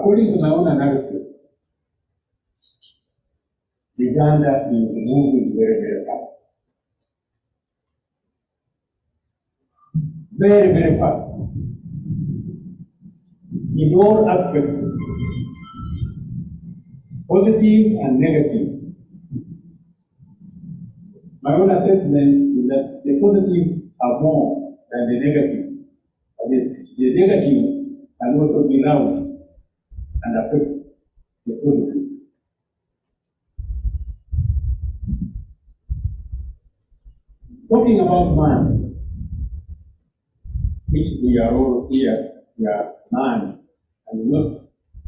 according to my own analysis, Uganda is moving very, very fast. Very, very fast. In all aspects, positive and negative. My own assessment is that the positives are more than the negative. That is, the negative can also be loud and affect the positive. Talking about man, which we are all here, we are man, and not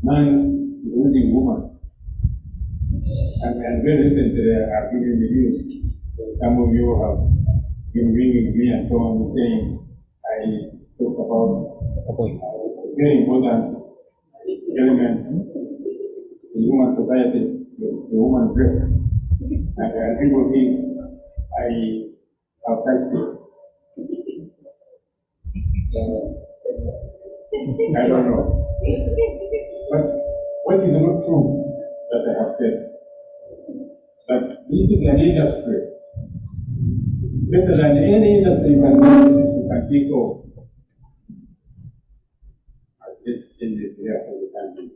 man including woman. And very recently I've been in the news. Some of you have been ringing me and so on, saying I talk about a very important element in human society, the human breast. And people think I have touched it. I don't know. But what is not true that I have said? That this is an industry. Better than any industry you can think of. At least in this area of the country.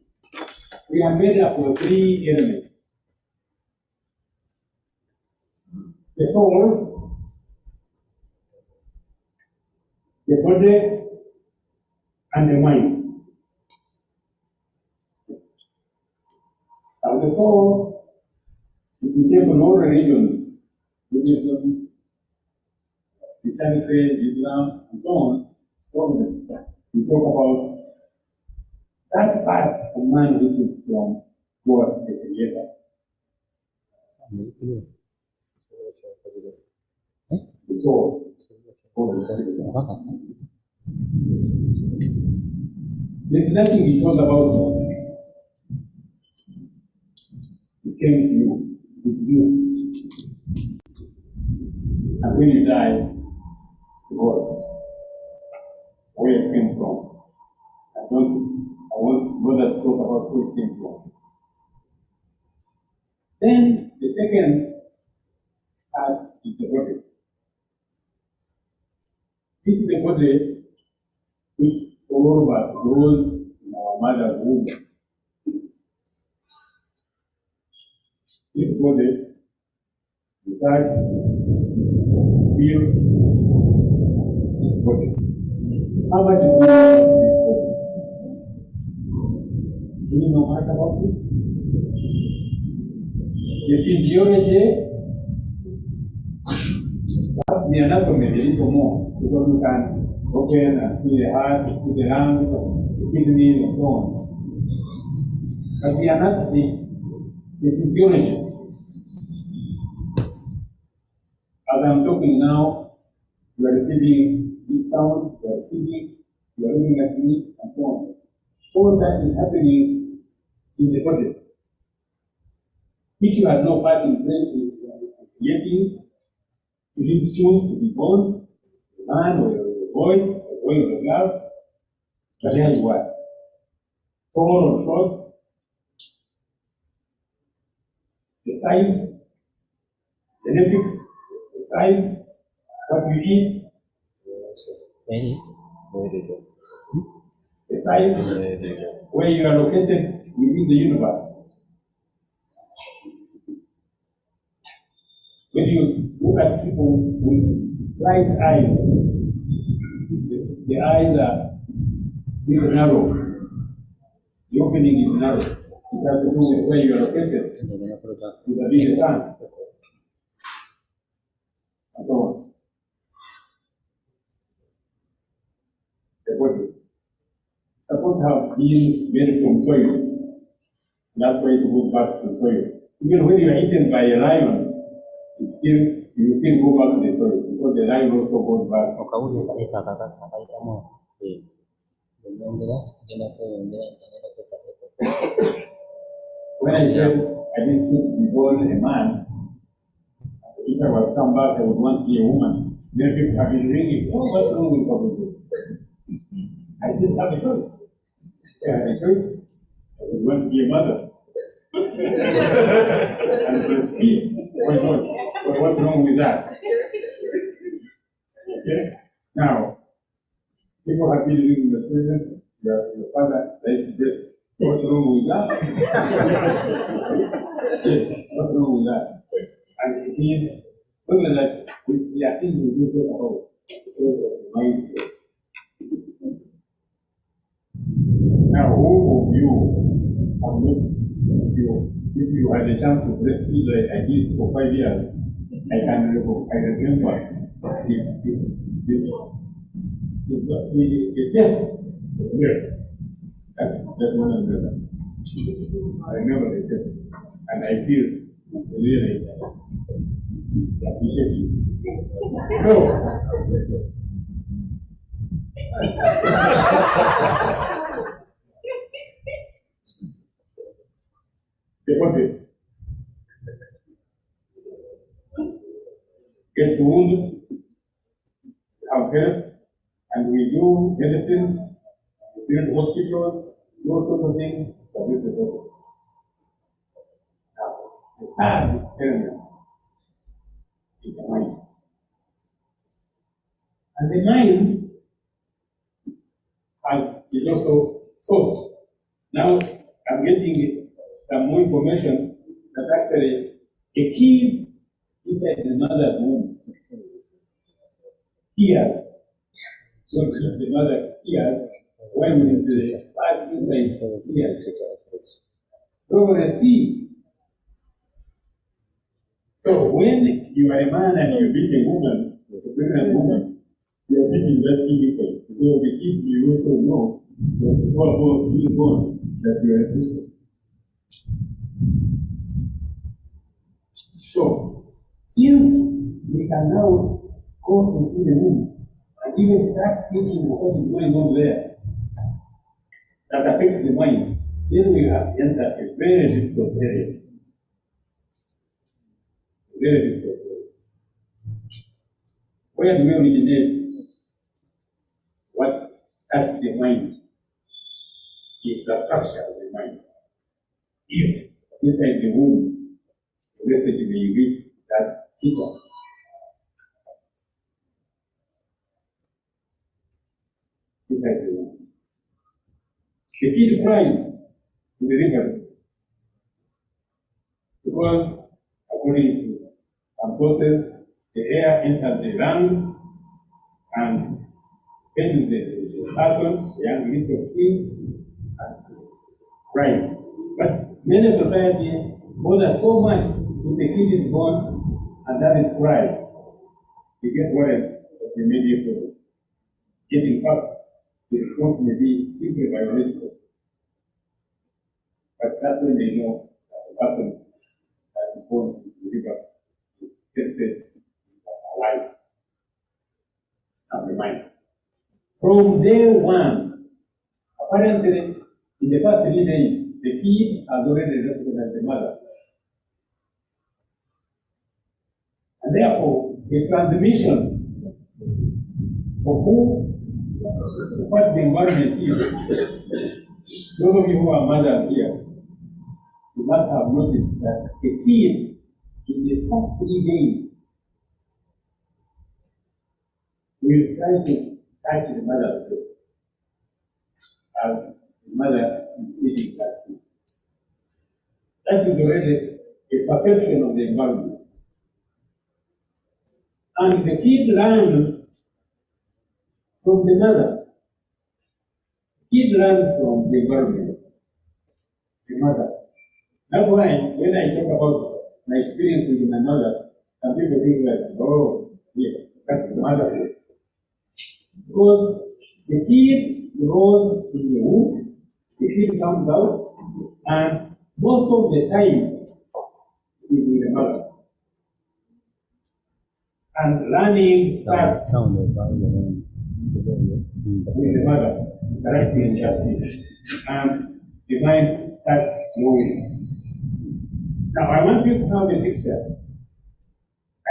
We are made up of three elements. The soul, the body, and the mind. And the soul, if you take on all religions, Buddhism, Christianity, Islam, and so on, we talk about that part of man which is from God, the Creator. The soul. There's nothing we talk about. It came to you, with you. And when you die, God, where it came from. I want bother to talk about where it came from. Then the second part is the body. This is the body which all of us grows in our mother's womb. This body, you touch, you feel this body. How much do you know this body? Do you know much about it? The physiology, that's the anatomy a little more, because you can open and see the heart, see the lungs, the kidneys, and so on. But the anatomy, the physiology. As I'm talking now, you are receiving this sound, you are receiving, you are looking at me, and so on. All that is happening in the body, which you have no part in creating. You didn't choose to be born, a man or a boy or a girl, but there you are. Tall or short, the size, genetics, the size, what you eat, the size, where you are located within the universe. When you look at people with slight eyes, the eyes are little narrow, the opening is narrow. It has to do with where you are located, with the sun, and so on. The body. Suppose have been made from soil. That's why it goes back to soil. Even when you are eaten by a lion, it's still, you still go back to the soil, because the lion also goes back. When I said I didn't choose to be born a man, if I was come back, I would want to be a woman. Then people have been ringing, oh, what's wrong with public? I didn't have a choice. I had a choice. I would want to be a mother. And breastfeed. Why not? But what's wrong with that? Okay? Now, people have been living in the prison, your father raised this. What's wrong with that? Yes, what's wrong with that? And it is something that we are things we do talk about because of the mindset. Now, who of you have not, if you had a chance to breastfeed like I did for 5 years, I remember the test was there. That's one of them. I remember the test, and I feel really appreciate you. So, the body gets wounded, have health, and we do medicine, we build hospitals, all sorts of things, but this is the body. Now, the third element is the mind. And the mind is also source. Now, I'm getting some more information that actually a kid inside the mother's womb hears. So the mother hears when the part inside hears. So the seed. So when you are a man and you beat a woman, a pregnant woman, you are beating that kid. So the kid you also know that before being born that you are a Christian. So, since we can now go into the womb and even start thinking of what is going on there that affects the mind, then we have entered a very difficult area. Very difficult area. Where do we originate what touches the mind? Is the structure of the mind. If inside the womb, the message may reach that fetus. Inside the womb. The kid cries in the river because, according to some sources, the air enters the lungs and pains the person, the young little kid, and cries. But many societies bother so much if the kid is born and doesn't cry. You get worried of the immediate problem. Getting up, the response may be simply biological. But that's when they know that the person that is born to deliver is tested alive and remain. From day one, apparently, in the first 3 days, the kid has already recognized the mother. And therefore, the transmission of what the environment is, those of you who are mothers here, you must have noticed that the kid in the first 3 days will try to touch the mother's breast as the mother is feeding that kid. That is already a perception of the environment. And the kid learns from the mother. The kid learns from the environment, the mother. That's why when I talk about my experience with my mother, some people think like, oh, yeah, that's the mother. Because the kid grows in the womb, the kid comes out, and most of the time is with the mother. And learning starts with the mother, directly in justice, and the mind starts growing. Now, I want you to have a picture,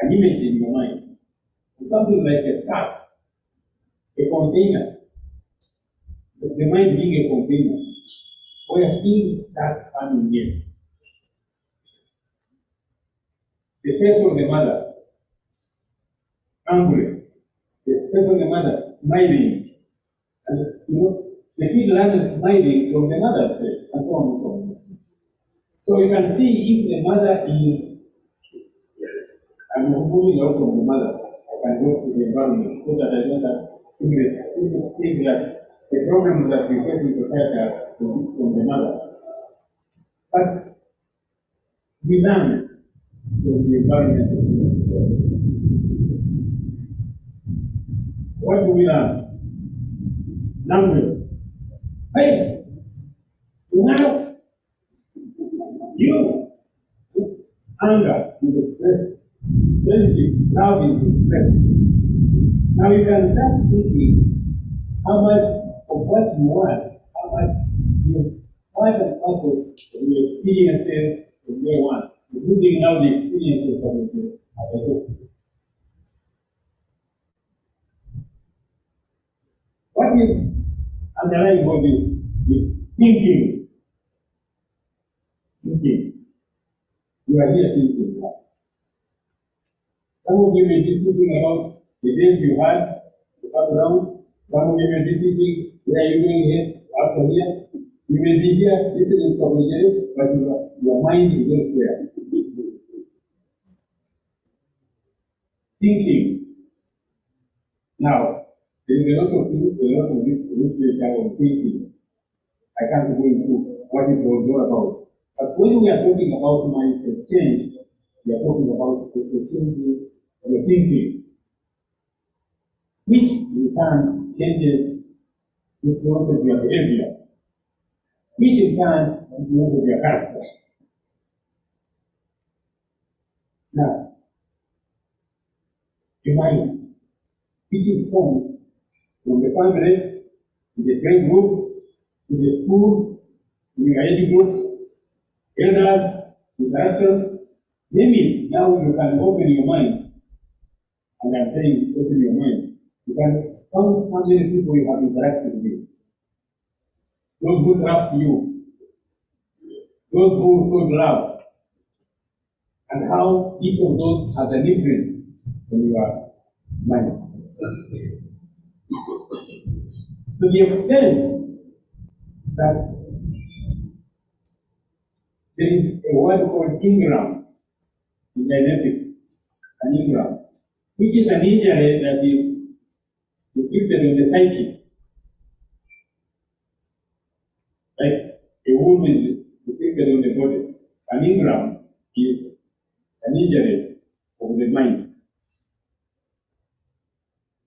an image in your mind, something like a sack, a container, the mind being a container, where things start coming in. The face of the mother, angry. The face of the mother, smiling. And the kid learns smiling from the mother's face, and so on and so on. So you can see if the mother is, I'm moving out from the mother, I can go to the environment so that I don't have to think that the problems that we face in society are from the mother. But we learn from the environment. What do we learn? Language. Hey, now you anger is expressed, friendship, love is expressed. Now you can start thinking how much of what you want, how much you part and parcel of your experiences of your one, including now the experiences of the other. What is underlying what you thinking? Thinking. You are here thinking now. Some of you may be thinking about the days you had, the background. Some of you may be thinking, where are you going here, after here? You may be here listening to me, but your mind is elsewhere. Thinking. Now, there is a lot of things, a lot of literature on thinking. I can't go into what it was all about. But when we are talking about mind exchange, we are talking about changing your thinking, which in turn changes influences your behavior, which in turn influences your character. Now, the mind, which is formed from the family, to the friend group, to the school, to your age groups, elders, interaction, name it. Now you can open your mind, and I'm saying open your mind. You can count how many people you have interacted with. Those who served you, those who showed love, and how each of those has an imprint on your mind. To the extent that there is a word called ingram in genetics, an ingram, which is an injury that is inflicted on the psyche. Like a wound is inflicted on the body. An ingram is an injury of the mind.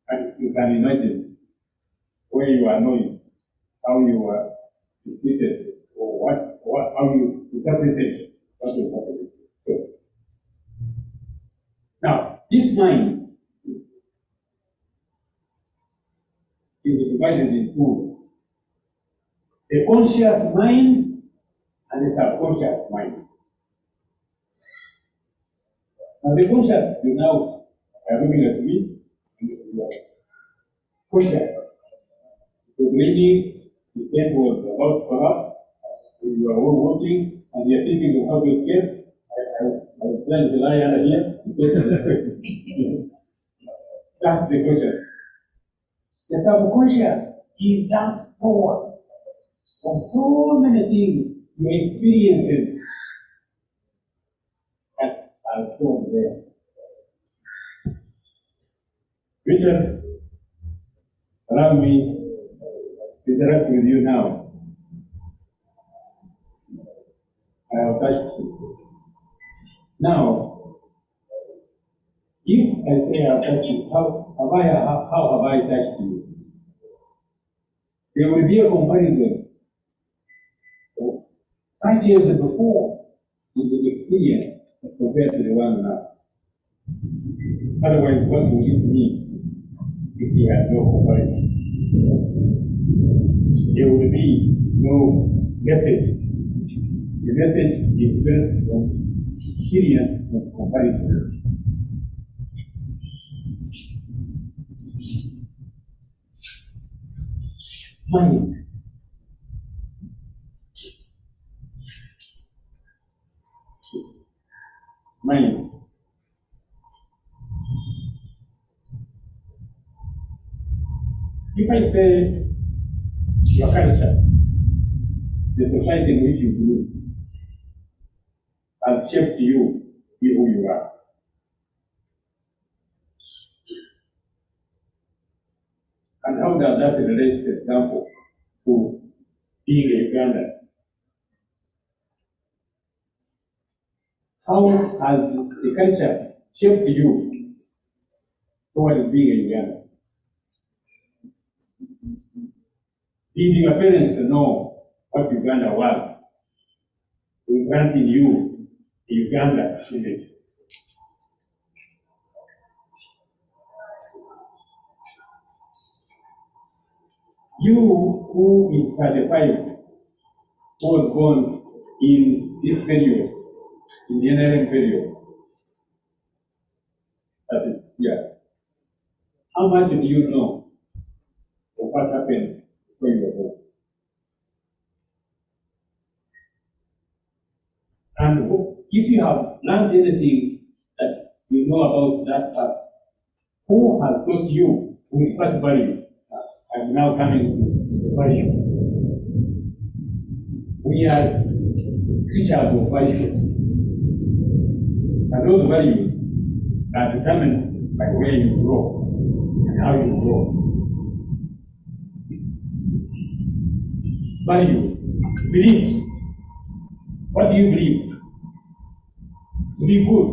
And you can imagine where you are knowing how you are treated or how you interpreted what is happening. So, now, this mind is divided in two: a conscious mind and a subconscious mind. Now, the conscious, you now are looking at me, and you are conscious. So maybe the tent was about perhaps you are all watching and you are thinking of how to escape. I was trying to lie under here. That's the question. The subconscious is that forward of so many things you experiences that are stored there. Richard, allow me to interact with you now. I have touched you. Now, if I say I have touched you, how have I touched you? There will be a comparison of 5 years before in the experience compared to the one now. Otherwise, what would it mean if we had no comparison? There will be no message. The message is built on experience of comparison. Mind. mind. If I say your culture, the society in which you live, has shaped you to be who you are. And how does that relate, for example, to being a Ugandan? How has the culture shaped you towards being a Ugandan? Did your parents know what Uganda was in granting you the Uganda image? You who is 35, who was born in this period, in the NRM period, that is, yeah. How much do you know of what happened before you were born? And if you have learned anything that you know about that past, who has taught you with what value? I'm now coming to the value. We are creatures of values. And those values are determined by where you grow and how you grow. Values, beliefs. What do you believe? To be good.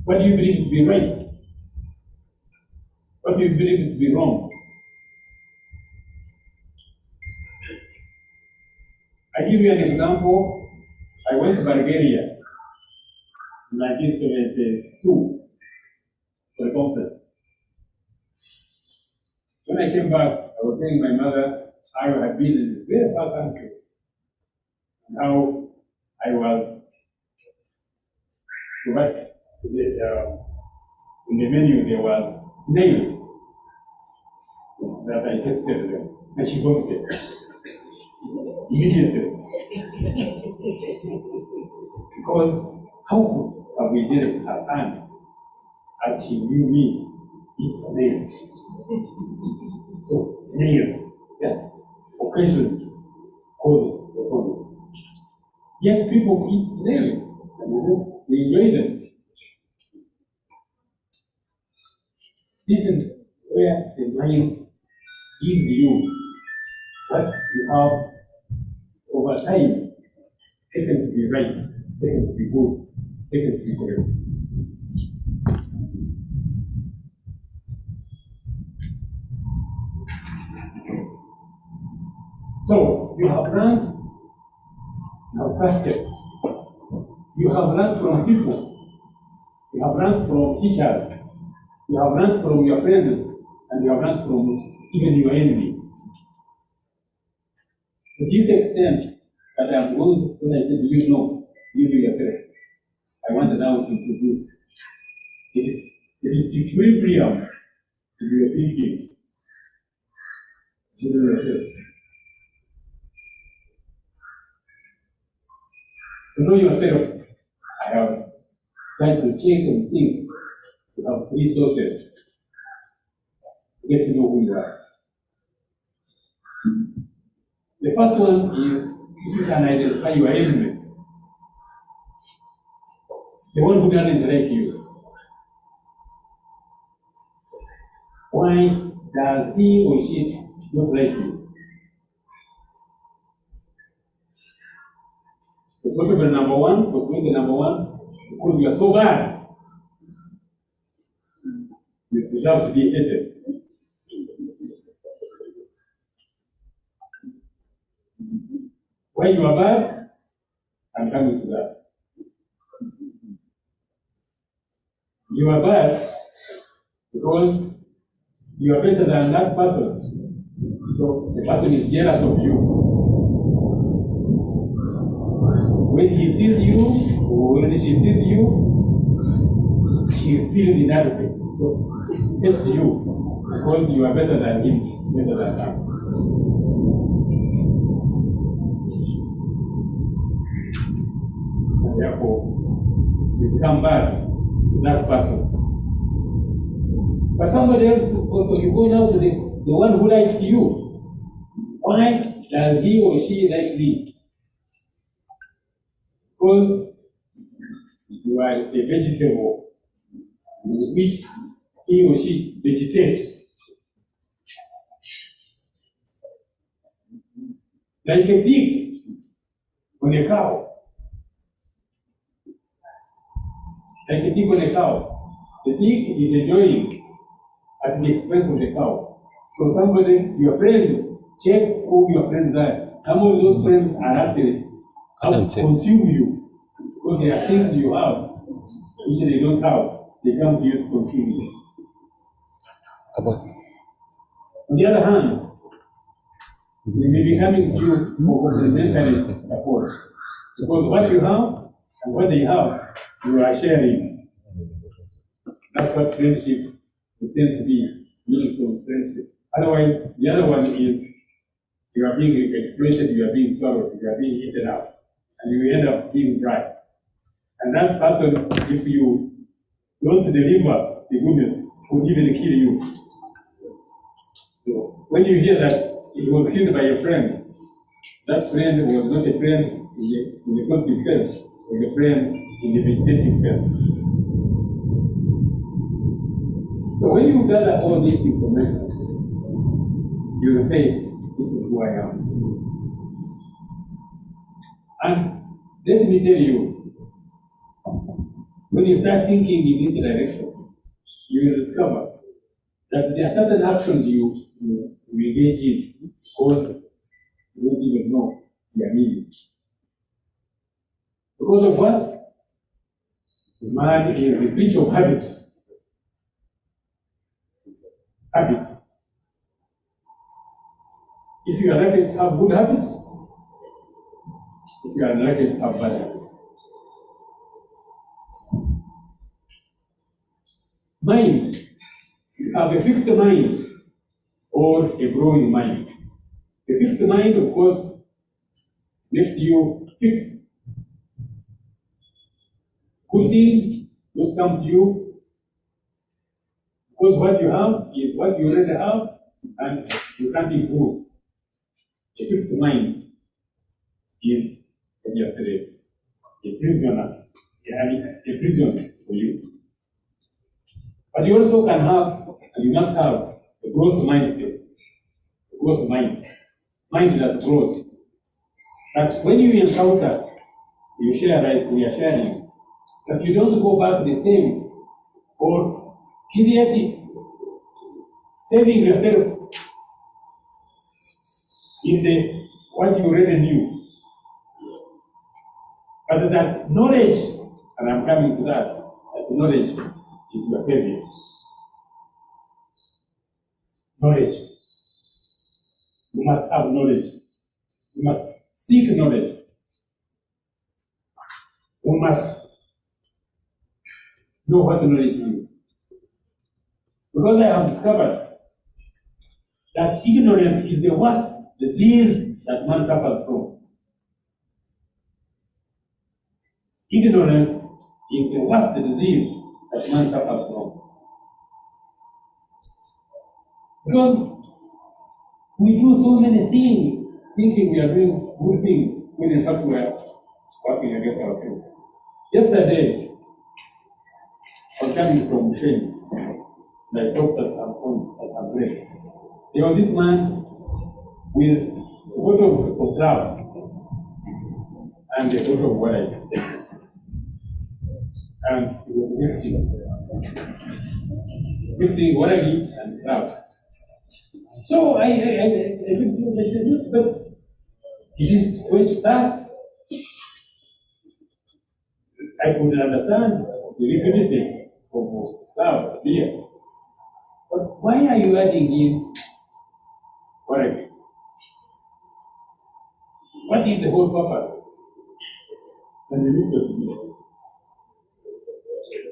What do you believe to be right? What do you believe to be wrong? I give you an example. I went to Bulgaria in 1972 for a conference. When I came back, I was telling my mother how I had been in a very far country and how I was right. In the menu there was snails that I tested them, and she vomited immediately. Because how could we did it as son, as he knew me, eat snails? So snails, just occasionally cause the problem. Yet people eat snails, and they enjoy them. This is where the mind gives you what you have over time taken to be right, taken to be good, taken to be correct. So you have learned, you have trusted, you have learned from people, you have learned from each other, you have learned from your friends, and you have learned from even your enemy. To this extent that I'm going, when I said, you know yourself, I want now to introduce it is equilibrium to your thinking. You know yourself. To know yourself, I have tried to check and think. You have three sources to get to know who you are. The first one is if you can identify your enemy, the one who doesn't like you. Why does he or she not like you? The possible number one, because you are so bad, you deserve to be hated. Why you are bad? I'm coming to that. You are bad because you are better than that person. So the person is jealous of you. When he sees you, or when she sees you, she feels inadequate. So it's you, because you are better than him, better than her. become bad to that person. But somebody else also, you go now to the one who likes you. Why does he or she like me? Because you are a vegetable which he or she vegetates. Like a pig on a cow. Like a pig on a cow. The pig is enjoying at the expense of the cow. So somebody, your friends, check who your friends are. Some of those friends are actually out to consume you. Because there are things you have which they don't have. They come to you to consume you. On the other hand, they may be coming to you for complementary support. Because what you have and what they have, you are sharing. That's what friendship tends to be, meaningful friendship. Otherwise, the other one is you are being exploited, you are being swallowed, you are being eaten up, and you end up being dry. And that person, if you don't deliver the goodness, would even kill you. So when you hear that he was killed by a friend, that friend was not a friend in the positive sense, but a friend in the vegetative sense. So when you gather all this information, you will say, this is who I am. And let me tell you, when you start thinking in this direction, you will discover that there are certain actions you engage in because you don't even know their meaning. Because of what? Man is the creature of habits. Habits. If you are lucky to have good habits, if you are unlucky to have bad habits. Mind. You have a fixed mind or a growing mind. A fixed mind, of course, makes you fixed. Good things don't come to you because what you have is what you already have and you can't improve. A fixed mind is, as yesterday, a prisoner, a prison for you. But you also can have, and you must have, a growth mindset, a growth mind that grows. That when you encounter, you share like we are sharing, that you don't go back the same or immediately saving yourself in the what you already knew. But that knowledge, and I'm coming to that knowledge is your savior. Knowledge. You must have knowledge. You must seek knowledge. You must know what knowledge is. Because I have discovered that ignorance is the worst disease that man suffers from. Ignorance is the worst disease that man suffers from. Because we do so many things thinking we are doing good things when in fact we are working against ourselves. Yesterday, I was coming from training, like doctors have read. There was this man with a bottle of love and a bottle of water. And he was mixing water and love. So I said, but it is quench thirst. I could understand the liquidity of love, beer. But why are you adding in water? What is the whole purpose? And you look at me.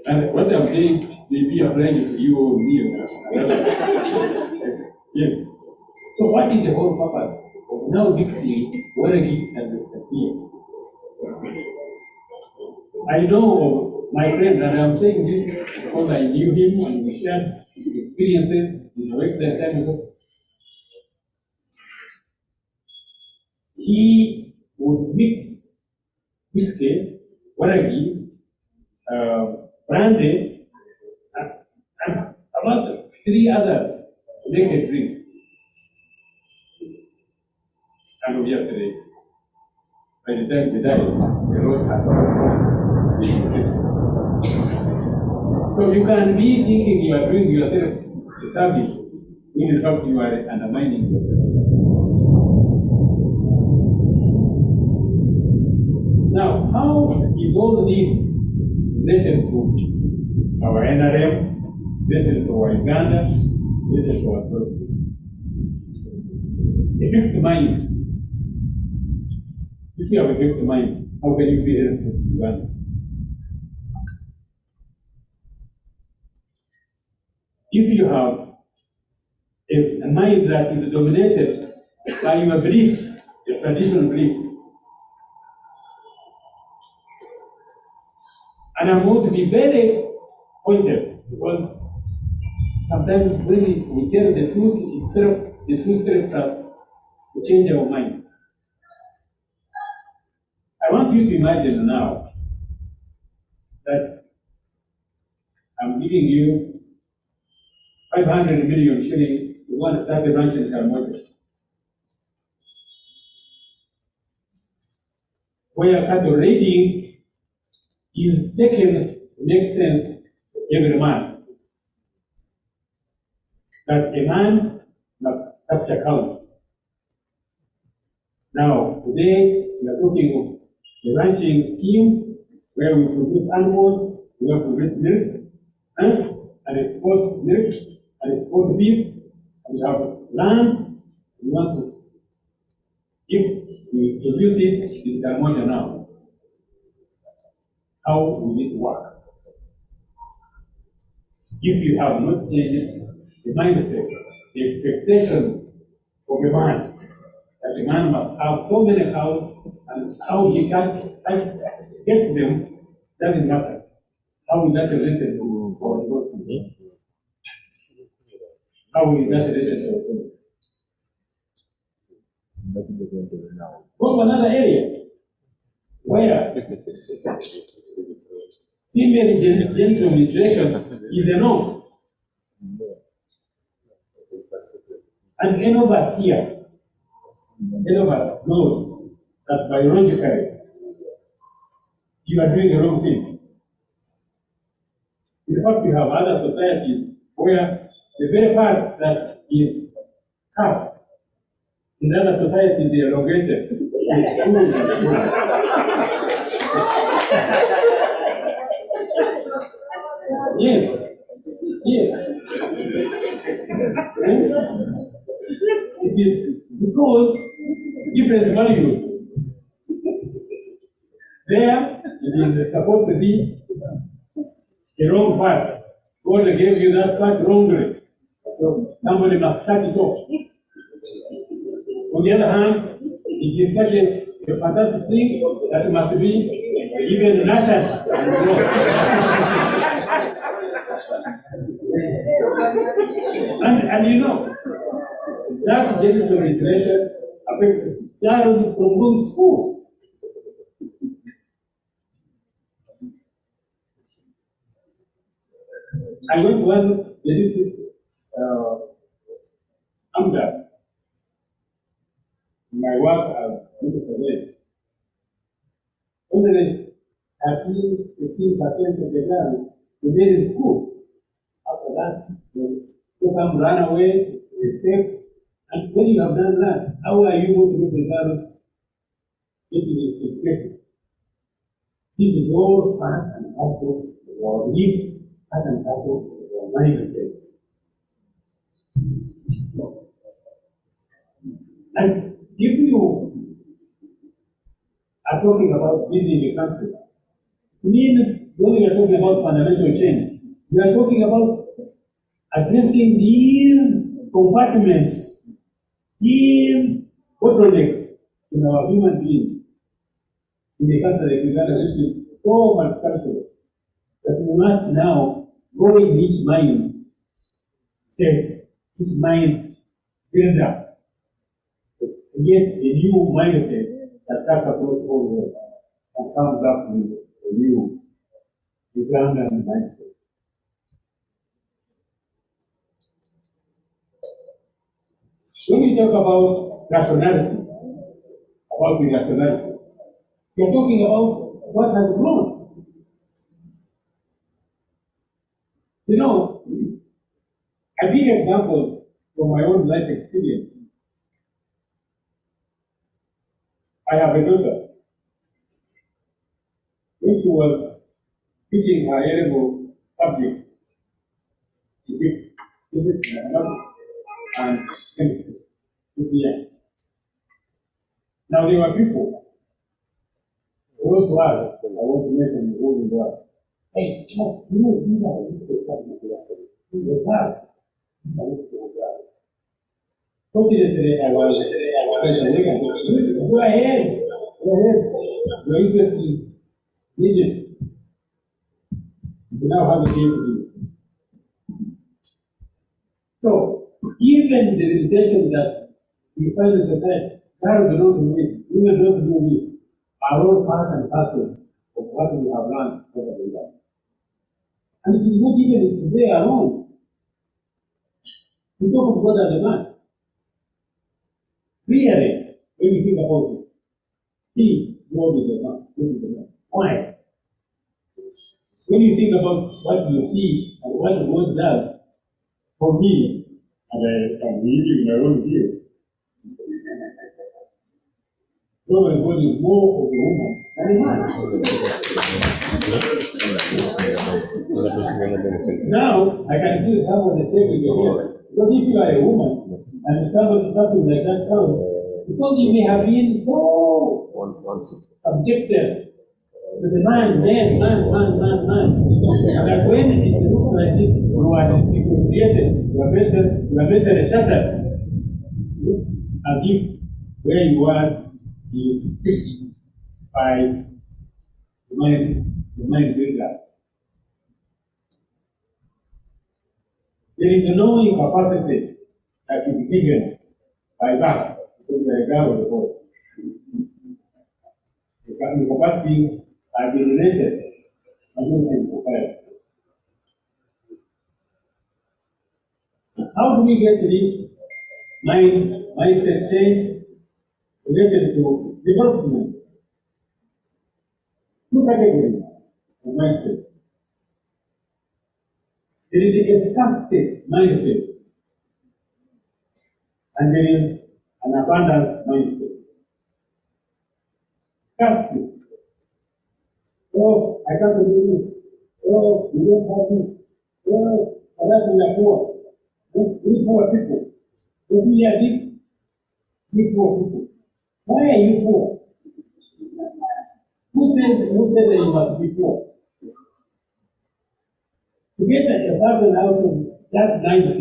And what I'm saying may be applying to you or me or another. Yes. So what is the whole purpose of now mixing water and beer? I know of my friend, and I'm saying this because I knew him and we shared experiences in the work that time ago. He would mix whiskey, waragi, brandy, and about 3 others to make a drink. And obviously, by the time he died, the road had been existed. So you can be thinking you are doing yourself a service when in fact you are undermining yourself. Now, how is all this related to our NRM, related to our Uganda, related to our program? A fixed mind. If you have a fixed mind, how can you be helpful to Uganda? If you have a mind that is dominated by your beliefs, your traditional beliefs, and I'm going to be very pointed because sometimes when we tell the truth itself, the truth helps us to change our mind. I want you to imagine now that I'm giving you 500 million shillings to go and start a branch in Karamoja, where cattle raiding is taken to make sense to every man. That a man must capture cows. Now, today we are talking of the ranching scheme where we produce animals, we have produce milk, and export milk, and export beef, and we have land, we want to, if we produce it in Karamoja now, how will it work? If you have not changed the mindset, the expectations of a man, that a man must have so many cows, and how he gets them doesn't matter. How is that related to our growth? How is that related to our growth? Go to another area where female genital mutilation is the norm. And any of us here, any of us knows that biologically you are doing the wrong thing. In fact, you have other societies where the very part that is cut in other societies they are located. Yes. Yes. It is because different values. There, it is supposed to be a wrong part. God gave you that part wrongly. So somebody must cut it off. On the other hand, it is such a fantastic thing that must be even nurtured and grown. And you know, that genital mutilation affects girls from going to school. I went one district under my work as minister there. Only 13–15% of the girls remain in school. After that, some run away, escape. And when you have done that, how are you going to make the girls getting education? This is all part and parcel of our beliefs, part and parcel of our mindset. And if you are talking about building a country, it means when you are talking about fundamental change, you are talking about addressing these compartments, these bottlenecks in our human being. In a country like Uganda, which is so much culture that we must now go in each mind, set, each mind build up, get a new mindset that cuts across all world and comes up with a new Ugandan mindset. When we talk about rationality, about the rationality, we are talking about what has grown. You know, I give examples from my own life experience. I have a daughter. When she was teaching her A-level subject, she picked physics, mathematics, and chemistry, PCM. Now there were people who wrote to us, I want to mention who they were. Hey, these are difficult subjects. These are hard. Fortunately, I was go ahead. Your interest is needed. You now have a case to do. So, even the limitations that we find in society, girls don't do this, women don't do this, are all part and parcel of what we have learned over the years. And it is not even today alone. We talk of God as a man. Really, when you think about it, God is a man, God is a man. Why? When you think about what you see and what God does, for me, and I'm living my own view, God is more of a woman than a man. Now, I can see someone is saying here, because if you are a woman and something like that comes, because you may have been so subjected to the man. And when it looks like this, you are created, you are better shattered. As if where you are, you fixed by the mind builder. There is a knowing capacity that is given by birth, because you are a girl or a boy. The capacity are generated in society. How do we get this mindset change related to development? Two categories of mindset. There is a scarcity mindset, and there is an abundance mindset. Scarcity. Oh, I can't do this. Oh, you don't have this. Oh, for that we are poor. We poor people. If we are this, we poor people. Why are you poor? Who said that you must be poor? To get a person out of that mindset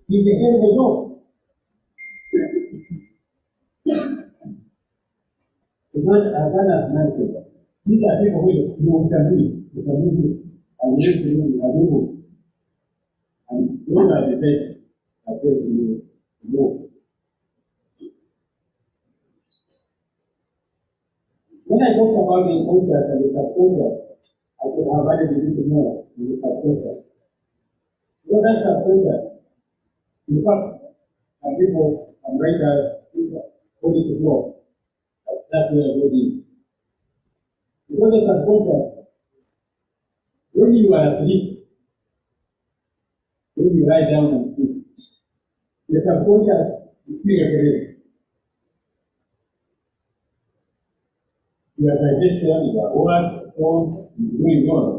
is a hell of a job. It's not a balanced mindset. These are people who can do it, and you need to do it, and you do. And those are the best that tell you to go. When I talk about the culture and the subculture, I should have added a little more in the subculture. So that subculture, in fact, some people, some writers, put it to law. That's where I go in. Because the subculture, when you are asleep, when you lie down and sleep, the subculture is still operating. Your digestion, your work, thought, going on.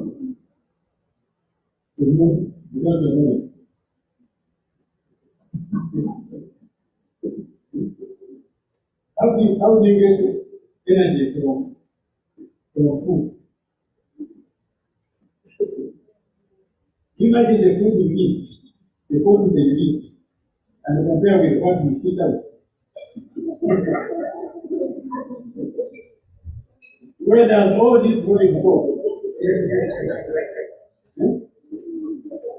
Because you're doing how do you get energy from food? Imagine the food you eat, the food that you eat, and compare with what you sit out. Where does all this going go?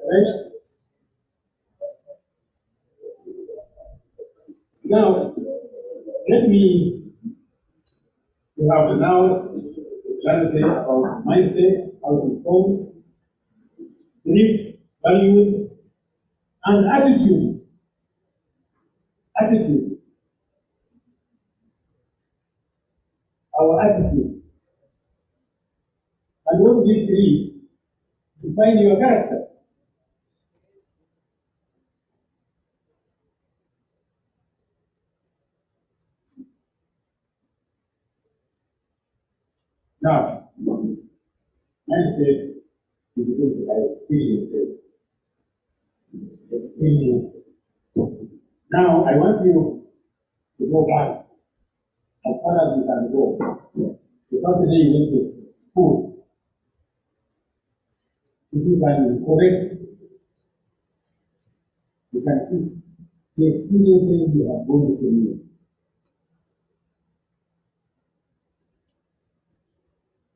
Right? Now, let me have now clarity of mindset, how to form, belief, values, and attitude. Attitude. Our attitude. And what these three define your character. Now, mindset is because I experience it. Experience. Now, I want you to go back as far as you can go. Because today you went to school. If you can correct, you can see the experiences you have gone through.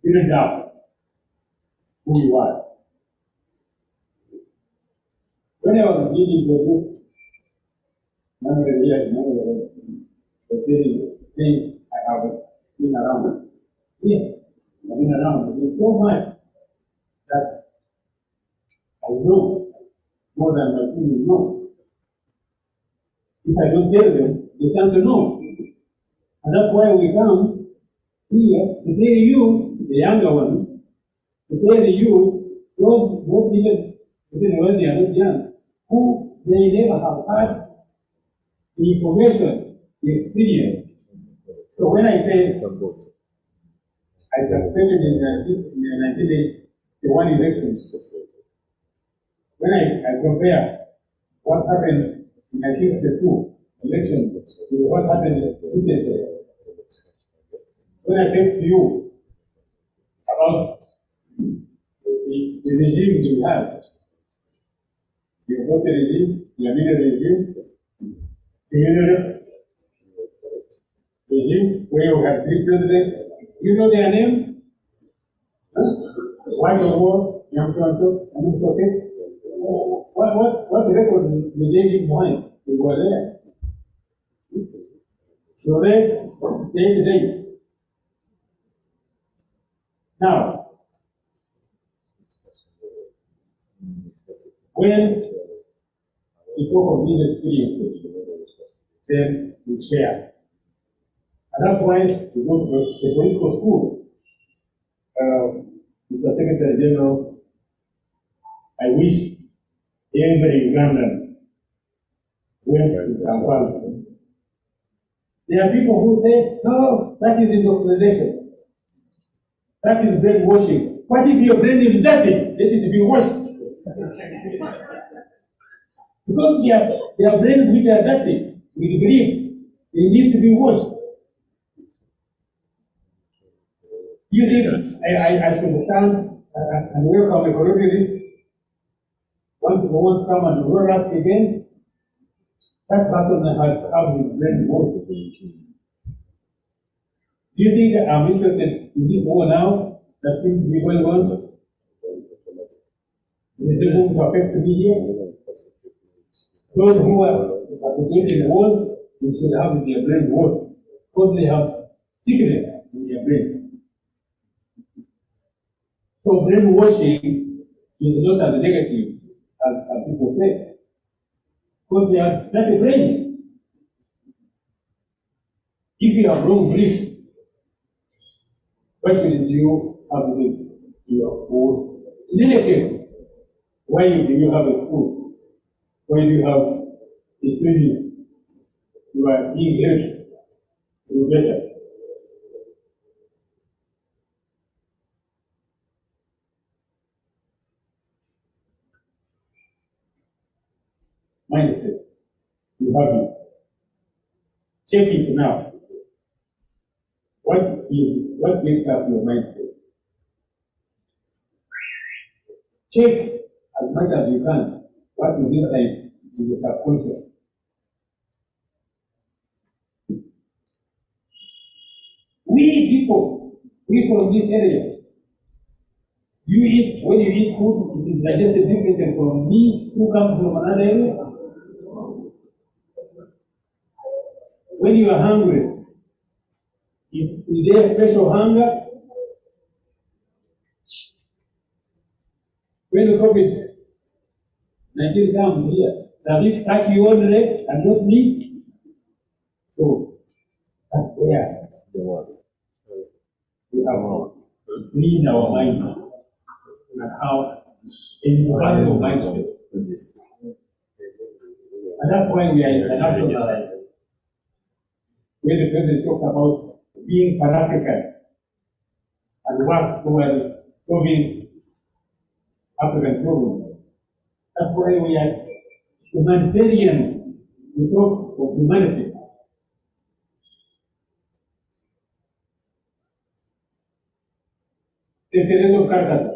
You don't doubt who you are. When I was reading the book, none of the years, none of the things I have been around. Yes, I've been around. There's so much that I know more than my children know. If I don't tell them, they can't know. And that's why we come here to tell you, the younger ones, to tell you, those even when they are not young, who they never have had the information, the experience. So when I say, I participated in the 1981 elections, when I compare what happened in 1952 election with what happened recently, when I came to you about the regime you have, the Obote regime, the Amina regime, the UNRF regime, where you have three presidents, you know their name? Huh? White or war, Young Toronto, and it's okay. What record did they leave behind? They were there. So they stay today. Now, when we talk of these experiences, then we share. And that's why we go to the political school. Mr. Secretary General, I wish every Ugandan went to Kampala. There are people who say, no, that is indoctrination. That is brainwashing. What if your brain is dirty? Let it be washed. Because their brains which are dirty with beliefs, they need to be washed. You think I should stand and welcome ecologist once who come and roll us again? That person has his brain washed. Do you think I'm interested in this war now that seems to be going on? Is it going to affect the media? Those who are participating in wars, they should have their brain washed because they have sickness in their brain. So brainwashing is not as negative as people say, because they are not a brain. If you have wrong beliefs, why shouldn't you have your force? In any case, why do you have a school? Why do you have a training? You are English, you better. Mindset, you have it. Check it now. What makes up your mindset? Check as much as you can what is inside the subconscious. We people We from this area. You eat, when you eat food, it is digested differently from me who comes from another area. When you are hungry, is there a special hunger? When the COVID-19 comes here, does it touch you only and not me? So that's where we have to clean our mind and how a universal mindset. And that's why we are internationalized. When the president talks about being Pan-African and work towards solving African problems, that's why we are humanitarian. We talk of humanity. St. Teresa of Calcutta,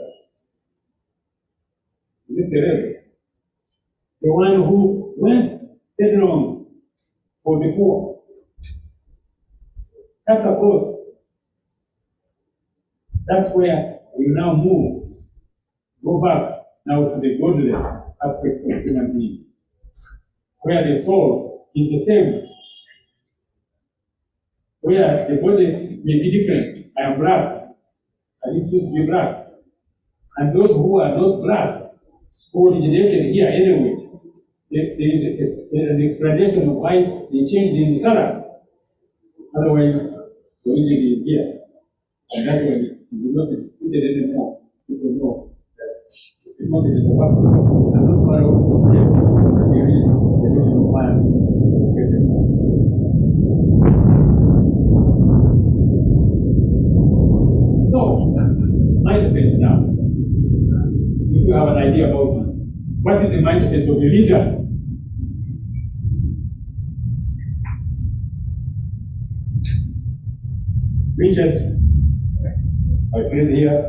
the one who went headlong for the poor, cut across. That's where we now move. Go back now to the godly aspect of human being, where the soul is the same, where the body may be different. I am black, and it seems to be black. And those who are not black, who originated here anyway, the explanation of why they changed in color. Otherwise, the origin is here. And that's why you will not be treated anymore. People know that the most is the one and not far off from here. The original plan. So, mindset now. If you have an idea about what is the mindset of a leader, Richard, my friend here,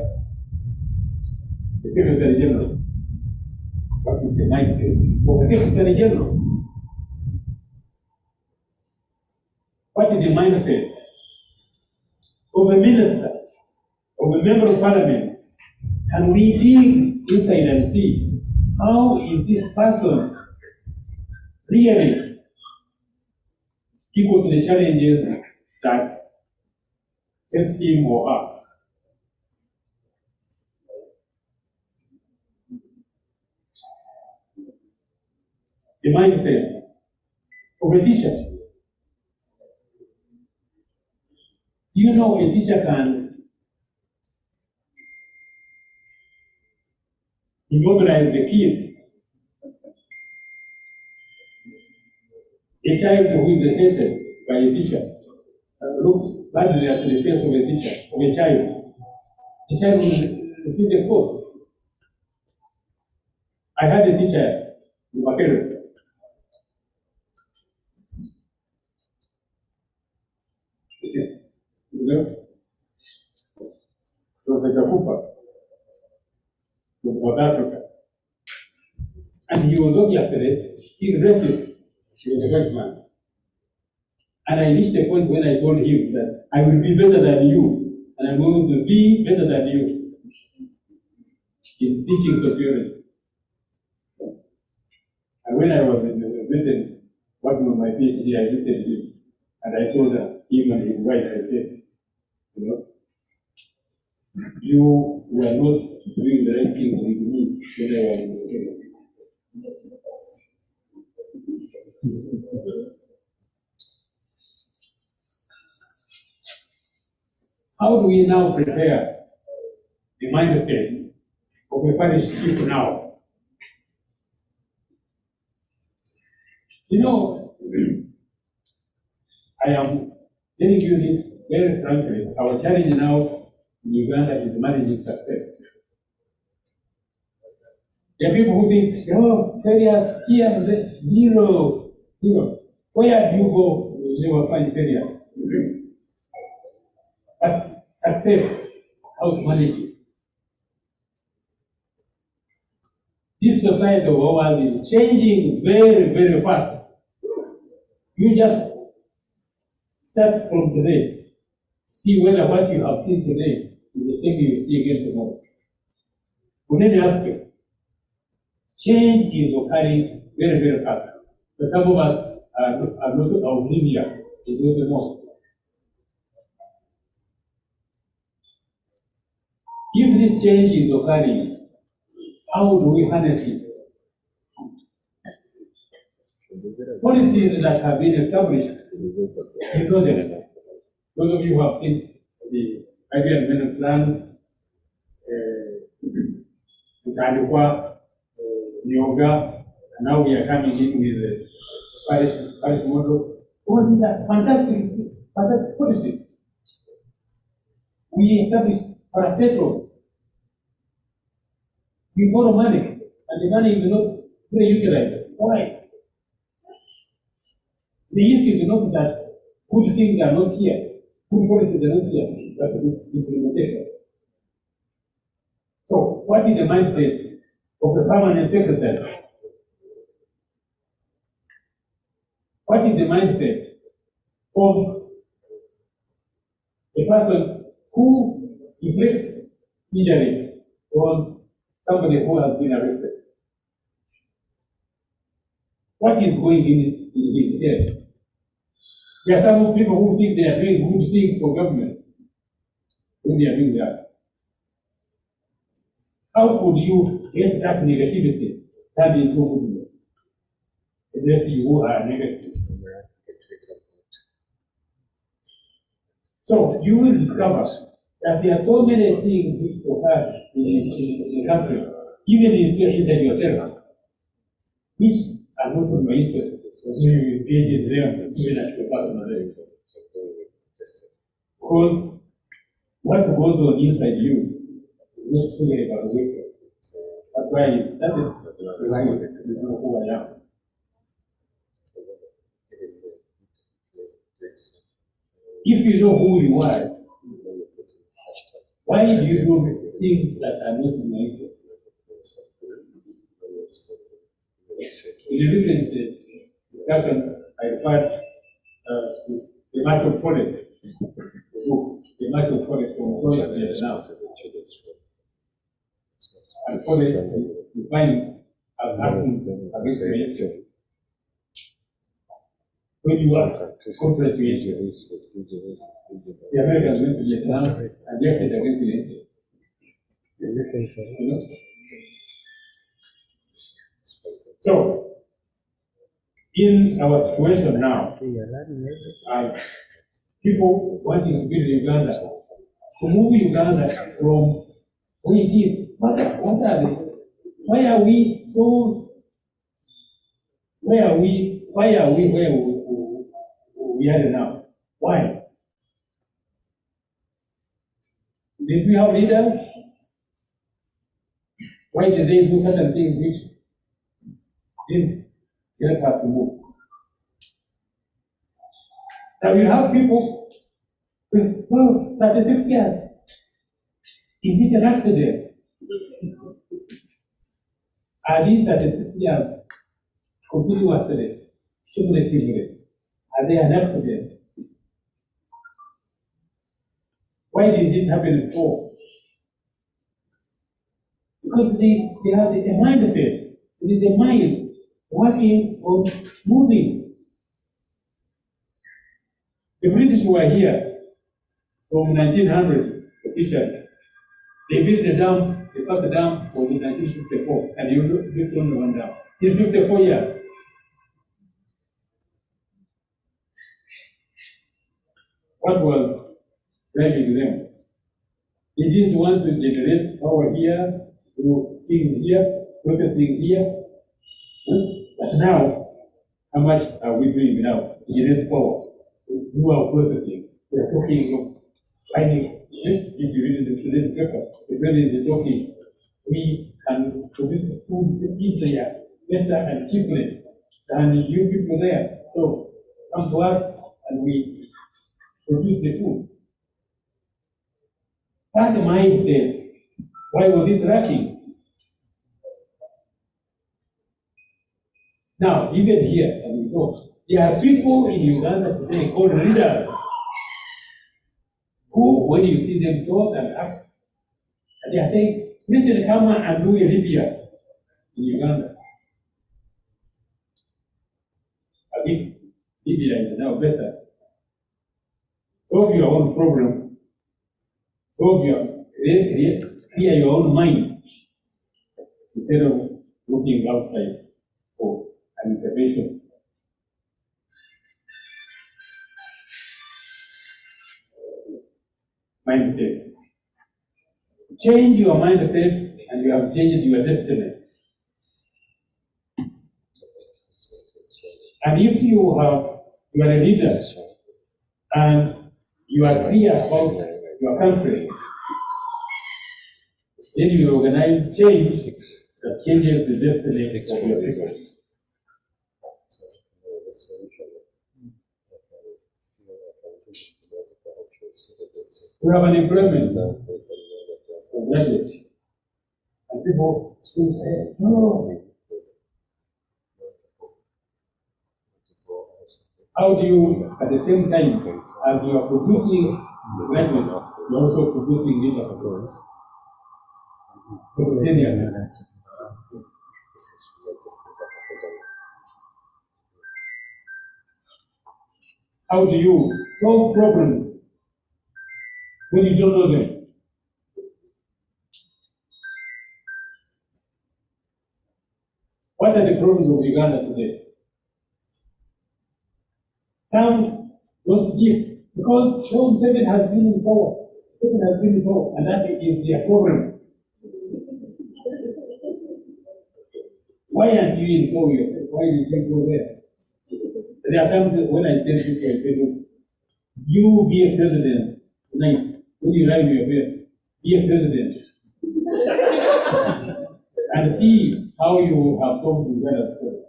the Secretary General. What is the mindset of the Secretary General? What is the mindset of a minister, of a member of parliament? And we dig inside and see how is this person really equal to the challenges that face him or her. The mindset of a teacher. Do you know a teacher can immobilize the kid? A child who is detected by a teacher looks badly at the face of a teacher, of a child. The child will receive a course. I had a teacher in Makere. Professor Cooper from South Africa. And he was obviously still racist. He was a white man. And I reached a point when I told him that I will be better than you, and I'm going to be better than you in teaching sociology. And when I was in Britain working on my PhD, I looked at him and I told him and his wife, I said, you know, you were not doing the right thing with me when I was in the field. How do we now prepare the mindset of a parish chief now? You know, I am telling you this very frankly. Our challenge now in Uganda is managing success. There are people who think, oh, failure here and there, zero. Where do you go, you never find failure. But success, how to manage it. This society of ours is changing very, very fast. You just start from today. see whether what you have seen today is the same you will see again tomorrow. On any aspect, change is occurring very, very fast. But some of us are not oblivious to do the more. If this change is occurring, how do we harness it? Policies that have been established, you know them. Those of you who have seen the idea development plan, Utandikwa, Yoga, and now we are coming in with the Paris model. All these are fantastic policies. We established parastatals. We borrow money, and the money is not fully utilized. Why? The issue is not that good things are not here, good policies are not here, but the implementation. So, what is the mindset of the permanent secretary? What is the mindset of a person who inflicts injury on somebody who has been arrested? What is going in his head? There are some people who think they are doing good things for government when they are doing that. How could you get that negativity turned into goodness? Unless you are negative. So you will discover that there are so many things which occur in the country, even inside yourself, which are not of your interest. You engage in them even at your personal level. Because what goes on inside you is not fully evaluated. That's why you started to know who I am. If you know who you are, why do you do things that are not in your interest? In the recent discussion, I referred to the matter of foreign, the matter of foreign from Troy now. And foreign defined as acting against the interest. When you are contrary to it, the Americans went to Vietnam and they acted against the interest. You know? So, in our situation now, people wanting to build Uganda, to move Uganda from where it is, what are they? Why are we so? Where are we where we are now? Why? Did we have leaders? Why did they do certain things which didn't help us to move? Now you have people with 36 years. Is it an accident? Are these 36 years continuously, cumulatively? Are they an accident? Why did it happen before? Because they have a mindset. It is the mind working on moving. The British were here from 1900 officially. They built the dam, the first dam was in 1954, and they built only one dam. In 54 years. What was driving them? They didn't want to generate power here, do things here, processing here. But now, how much are we doing now to generate power? To do our processing. We are talking of finding, if you read the today's paper, the president is talking, we can produce food easier, better and cheaply than you people there. So come to us and we produce the food. That mindset, why was it lacking? Now, even here, and we know, there are people in Uganda today called leaders who, when you see them talk and act, and they are saying, President, come and do a Libya in Uganda. At least Libya is now better. Solve your own problem, clear your own mind, instead of looking outside for an intervention. Mindset. Change your mindset and you have changed your destiny. And if you are a leader and you are clear about your country, then you organize change that changes the destiny of your people. We have an employment for graduates, and people still say, no. How do you, at the same time, as you are producing graduates, you are also producing leaders? How do you solve problems when you don't know them? What are the problems of Uganda today? Some don't sleep because John 7 has been in power. 7 has been in power, and that is their problem. Why aren't you in power yourself? Why did you go there? There are times when I tell people, I say, look, you be a president tonight. When you lie in your bed, be a president. And see how you have solved Uganda's problem.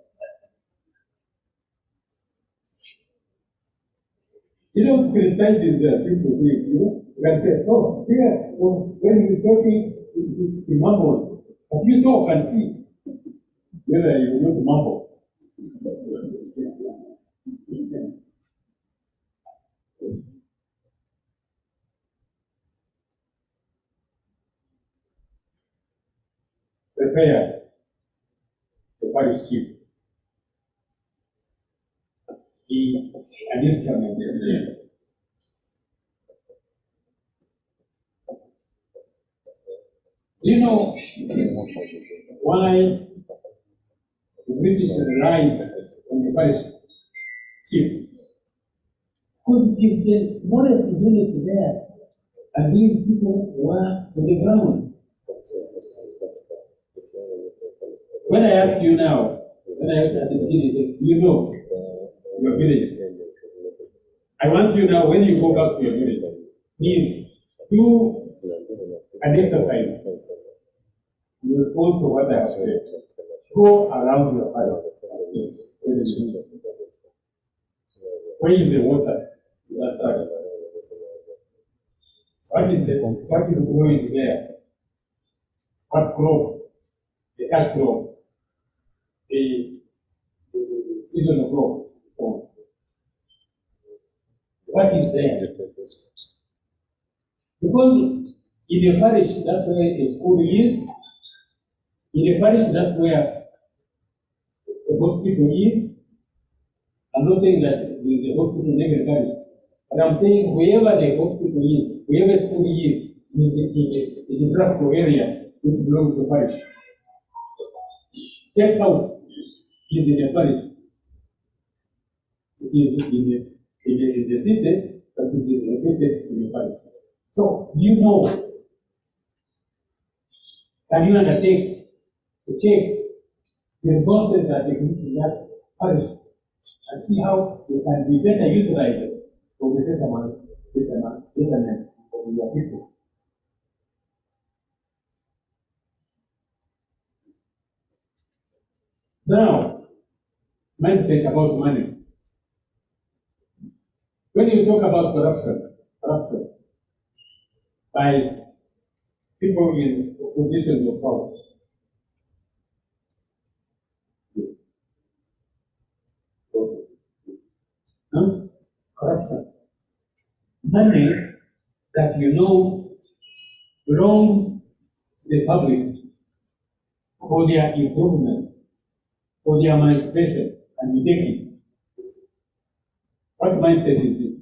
You don't criticize the simple things, you know. You can say, oh, here, when you're talking, you mumble. But you talk and see whether you will not mumble. Prepare the parish chief. Be an instrument. Do you know why the British relied on the parish chief? Because it is the smallest unit there, and these people were on the ground. When I ask you now, when I ask at the beginning, you know your village. I want you now, when you go back to your village, please do an exercise. You respond to what I have said. Go around your parish. Where is the water? That's right. What is growing there? What crop? The cash crop. The seasonal crop. What is there? Because in the parish, that's where the school is. In the parish, that's where the hospital is. I'm not saying that the hospital in every parish, but I'm saying wherever the hospital is, wherever school is the geographical area which belongs to the parish. State house is in the parish. It is in the city, but it is located in the parish. So, do you know? Can you undertake to check the resources that exist in that parish and see how they can be better utilized for the betterment of your people? Now, mindset about money. When you talk about corruption by people in positions of power, corruption. Money that you know belongs to the public for their improvement, for their emancipation, and you take it. What mindset is this?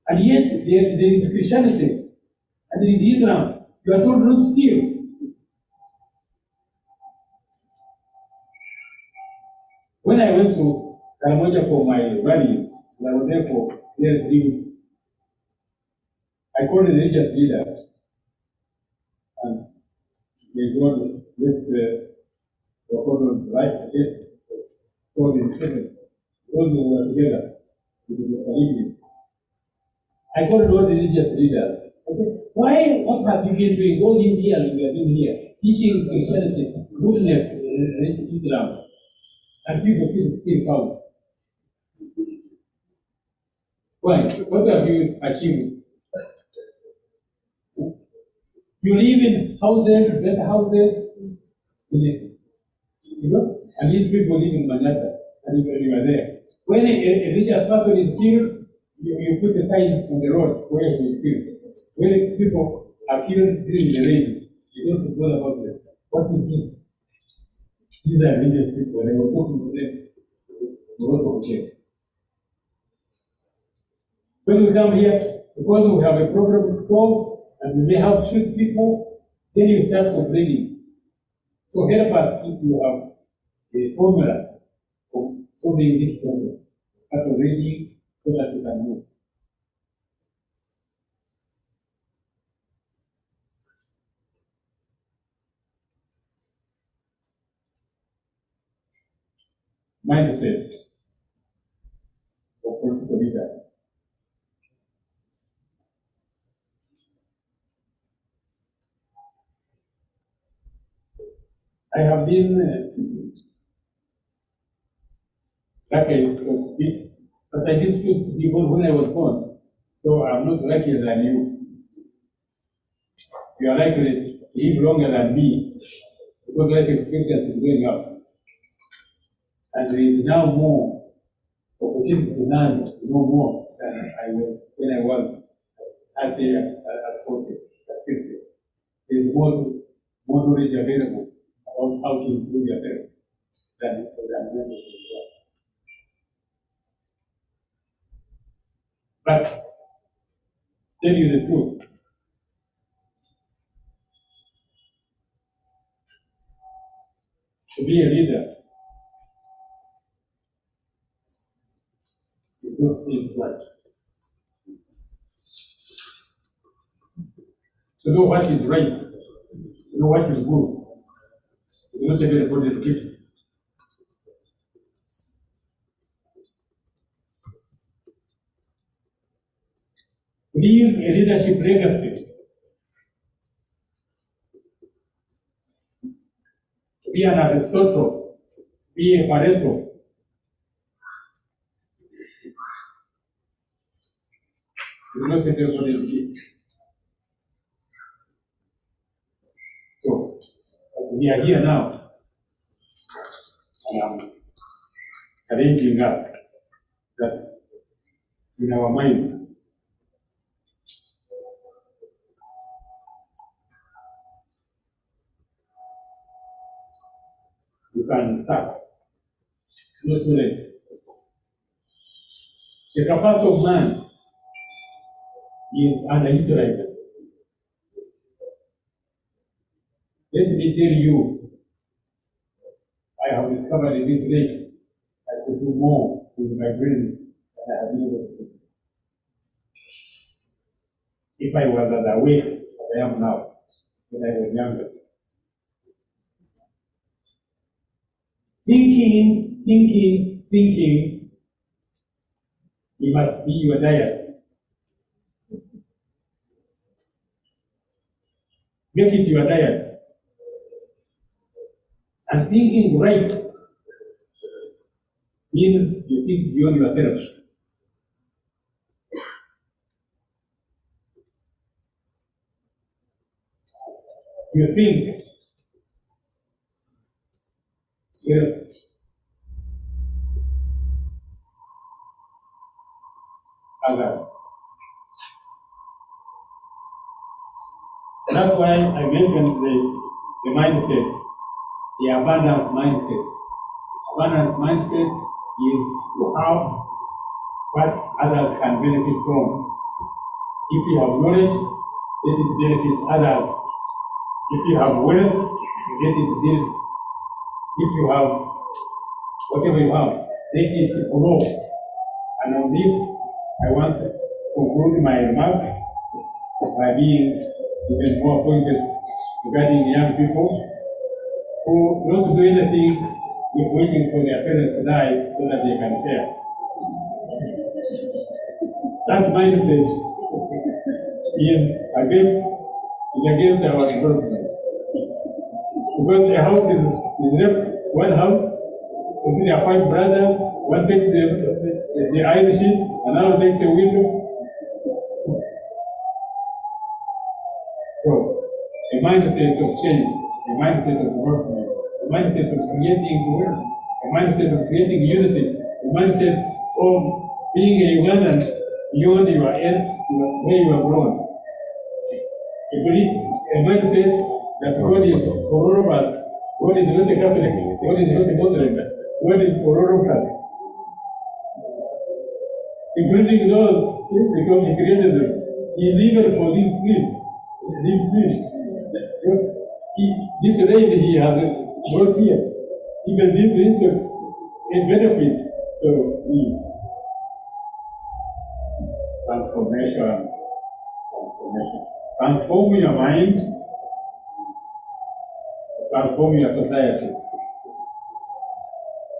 And yet, there is Christianity, and there is Islam. You are told not to steal. When I went to Karamoja for my values, I was there for 3 weeks. I called the religious leader, and they got this proposal right again for the children. Those who were together with the Caribbean. I called all the religious leaders. I said, why, what have you been doing all these years we have been here, teaching Christianity, goodness, Islam, and people still come? Why? What have you achieved? You live in houses, better houses, you know, and these people live in Manhattan, and you are there. When a religious person is killed, you put a sign on the road where he is killed. When people are killed during the rain, you don't bother about them. What is this? These are religious people, and they were talking to them. Okay. When we come here, because we have a problem to solve, and we may have to shoot people, then you start complaining. So help us if you have a formula for solving this problem. Start already so that we can move. Mindset of political leaders. I have been lucky to speak, but I didn't shoot people when I was born. So I'm not luckier than you. You are likely to live longer than me because life expectancy is going up. And there is now more opportunity to learn to know more than I was when I was at 40, at 50. There is more knowledge available about how to improve yourself than members of the world. But tell you the truth, to be a leader is not things right. To know what is right, to know what is good, is not everybody education. Leave a leadership legacy. Be an Aristotle, be a Pareto. You not everybody education. So, we are here now, and I'm challenging us that in our mind, you can start. Not too late. The capacity of man is underutilized. Let me tell you, I have discovered a bit late. I could do more with my brain than I have never seen. If I was as awake as I am now, when I was younger. Thinking, it must be your diet. Make it your diet. And thinking right means you think beyond yourself. You think, well, others. That's why I mentioned the mindset, the abundance mindset. Abundance mindset is to have what others can benefit from. If you have knowledge, let it benefit others. If you have wealth, let it exist. If you have whatever you have, let it grow. And on this, I want to conclude my remarks by being even more pointed regarding young people who don't do anything with waiting for their parents to die so that they can share. That mindset is against our development. Because the house is left, one house, with their 5 brothers, one takes the iron sheet, another takes the window. So, a mindset of change, a mindset of development, a mindset of creating wealth, a mindset of creating unity, a mindset of being a Ugandan beyond your end, where you are born. A mindset that God is for all of us. God is not a Catholic, God is not a Muslim, God is for all of us. Including those, because He created them. He is even for these trees. This rain He has brought here. Even these insects can benefit. So, transformation. Transform your mind, transform your society.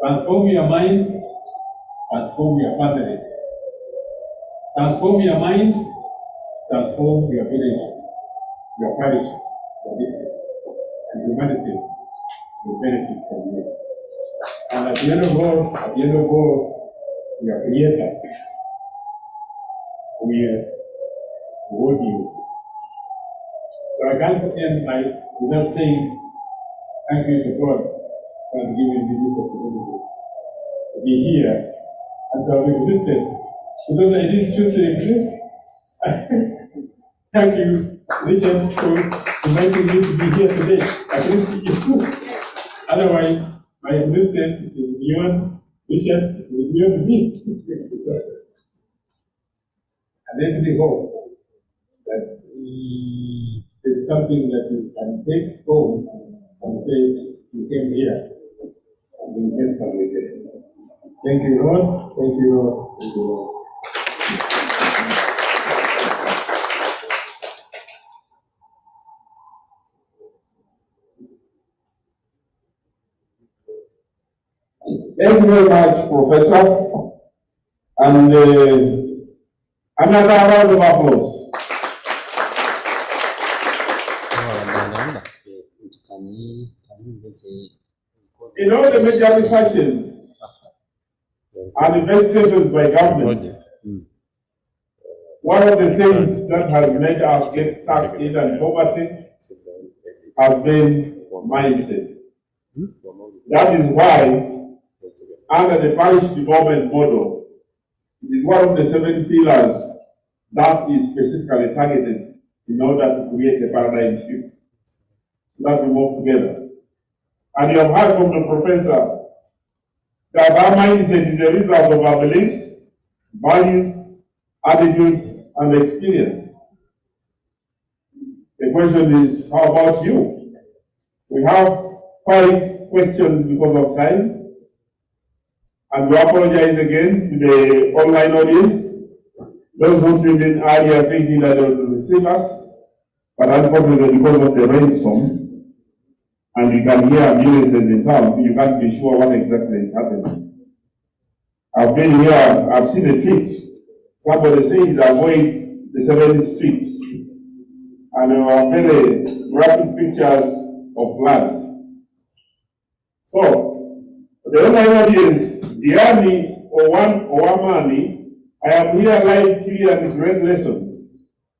Transform your mind, transform your family. Transform your mind, transform your village, your parish, your district, and humanity will benefit from you. And at the end of all, your Creator will reward you. So I can't end without saying thank you to God for giving me this opportunity to be here and to have existed. Because I didn't choose to exist. Thank you, Richard, for inviting me to be here today. I couldn't speak it too. Otherwise, my existence is beyond Richard, it is beyond me. And let me hope that it's something that you can take home and say, you came here and you can come with it. Thank you, Lord. Thank you, Lord. Thank you, Lord. Thank you very much, Professor. And another round of applause. In all the major researches and investigations by government, one of the things that has made us get stuck in poverty has been mindset. That is why, under the parish development model, it is one of the 7 pillars that is specifically targeted in order to create a paradigm shift that we move together. And you have heard from the professor that our mindset is a result of our beliefs, values, attitudes, and experience. The question is, how about you? We have 5 questions because of time. And we apologize again to the online audience. Those who tuned in earlier thinking that they would receive us, but unfortunately because of the rainstorm, and you can hear ambulances in town, you can't be sure what exactly is happening. I've been here, I've seen a tweet. Somebody says avoid the 7th Street. And there are very graphic pictures of floods. So, the online audience, Diani Owamani, I am here live here and great lessons.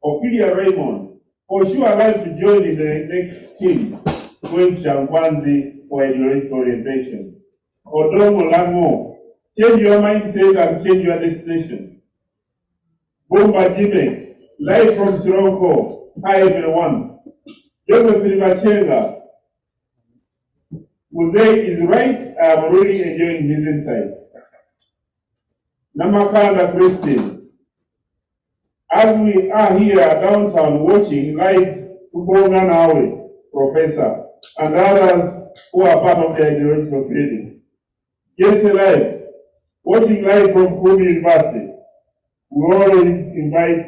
Ophelia Raymond, for sure I'd to join in the next team, going to Chankwanzi for orientation. Odongo Lango, change your mindset and change your destination. Bomba Jimex, live from Siroko. Hi everyone. Joseph Rivachenga. Mosaic is right. I am really enjoying his insights. Namakanda Christine. As we are here downtown watching live Kubonga Nawe, Professor, and others who are part of the Ideological Clinic. Yes, live, watching live from Kobe University. We always invite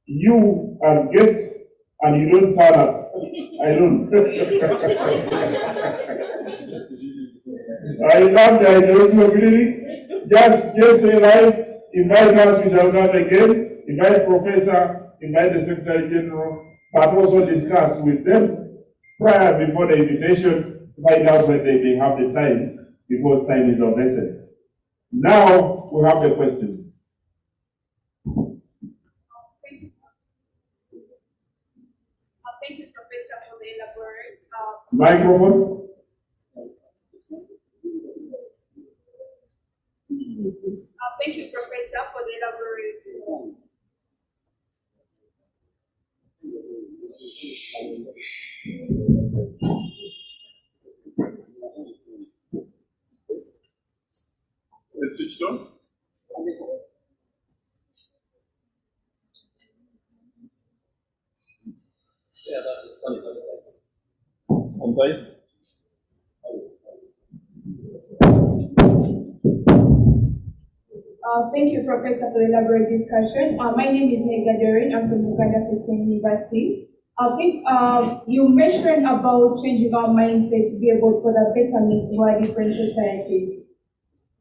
you as guests and you don't turn up. I don't. I love the Ideological Clinic. Just say live, invite us, we shall come again, invite Professor, invite the Secretary General, but also discuss with them prior before the invitation, find out when they may have the time, because time is of essence. Now we have the questions. Thank you, Professor, for the elaborate. Microphone. Thank you, Professor, for the elaborate. Is it switched on? Yeah, that sometimes. Thank you, Professor, for the elaborate discussion. My name is Nega Dorin. I'm from Uganda Christian University. I think you mentioned about changing our mindset to be able for the betterment of our different societies.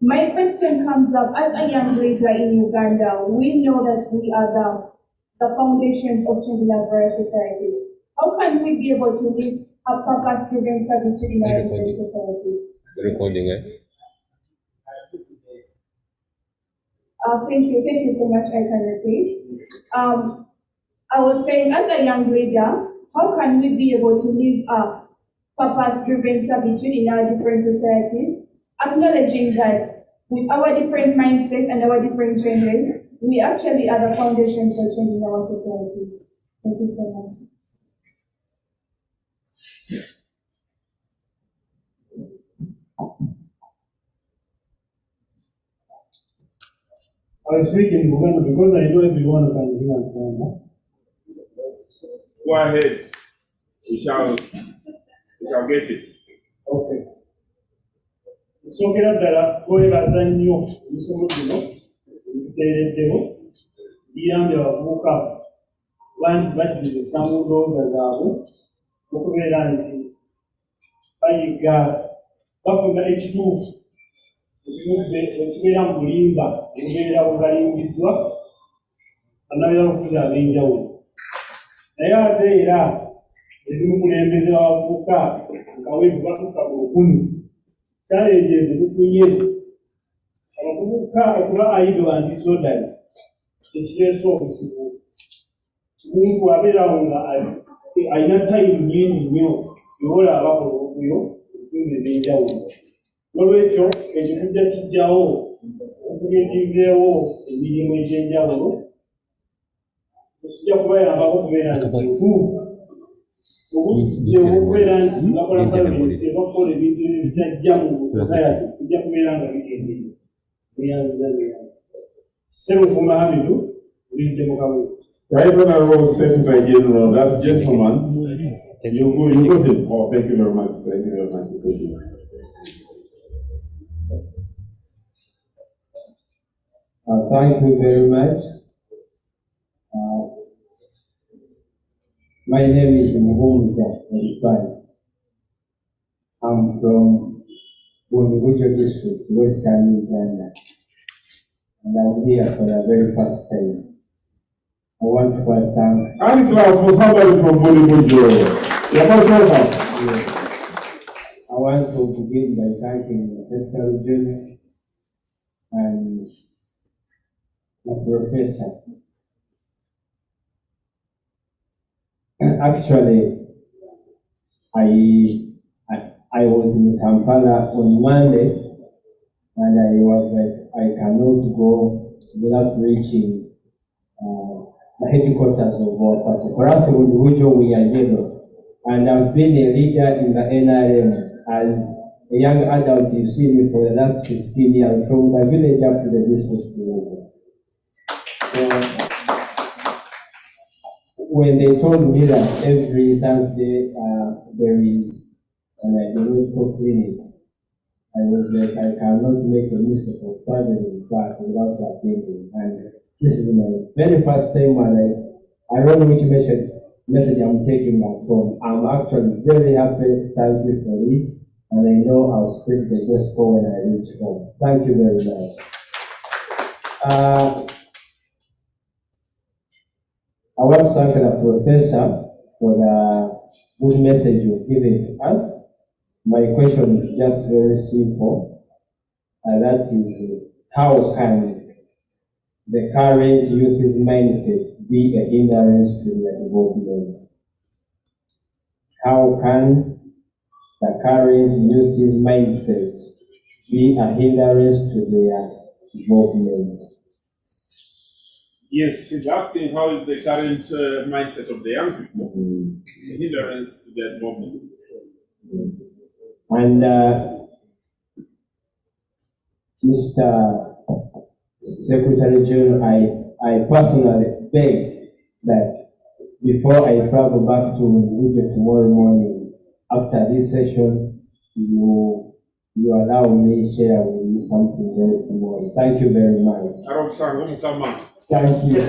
My question comes up, as a young leader in Uganda, we know that we are the foundations of changing our various societies. How can we be able to live a purpose-driven servitude in our different societies? Recording, eh? Thank you so much. I can repeat. I was saying, as a young leader, how can we be able to live a purpose-driven servitude in our different societies, acknowledging that with our different mindsets and our different genders, we actually are the foundation for changing our societies. Thank you so much. I will speak in Uganda because I know everyone can hear Uganda. Go ahead. We shall get it. Okay. Nsokera ddala kwebaza nnyo emisomo gino ebituteereddewo giyambye abavubuka banti bakirizisa mu ndowooza zaabwe okubeera nti bayiga bafuna ekituufu ekibeera mu bulimba ebibeera bugalimbiddwa banabeera bafuzi ab'enjawulo naye ate era ebimukulembeza abavubuka nga weevu batuuka mu 10 challenges tufunye abavubuka okuba ayido antisodali ekireese obuzibu omuntu abeerawo nga alina tayimu nyingi nnyo yowola abakola obuyo ebitundu ebyenjawulo n'olwekyo ekyo tujja kijjawo okuyitizeewo emirimu egy'enjawulo ekijja kubayambako okubeera nti obutuufu okubeera nti bakola palamenti bakola ebintu ebyo bitajja mu society kujja kubeera nga bigendeye neyanza Serunkuma Hamidu ulidde mu kabuga. Right Honorable Secretary General, that gentleman, you got it. Oh, thank you very much. Thank you very much. Thank you. Thank you very much. My name is Muhumza Elifaz. I'm from Bungujo District, Western Uganda. And I'm here for the very first time. I want to thank... I'm glad for somebody from Bungujo. You're most welcome. I want to begin by thanking the Secretary General and the Professor. Actually, I was in Kampala on Monday, and I was like, I cannot go without reaching the headquarters of our party. For us, individual, we are yellow. And I've been a leader in the NRM as a young adult. You've seen me for the last 15 years, from the village up to the district level. So, when they told me that every Thursday there is an ideological clinic, I was like, I cannot make a mistake of traveling back without attending. And this is my very first time when I don't know which message I'm taking back from. I'm actually very happy. Thank you for this. And I know I'll spread the gospel when I reach home. Thank you very much. I want to thank the professor for the good message you've given to us. My question is just very simple. That is, how can the current youth's mindset be a hindrance to their development? How can the current youth's mindset be a hindrance to their development? Yes, he's asking how is the current mindset of the young people, a hindrance to their development. And Mr. Secretary General, I personally beg that before I travel back to Nigeria tomorrow morning, after this session, you allow me to share with you something very small. Thank you very much. Thank you.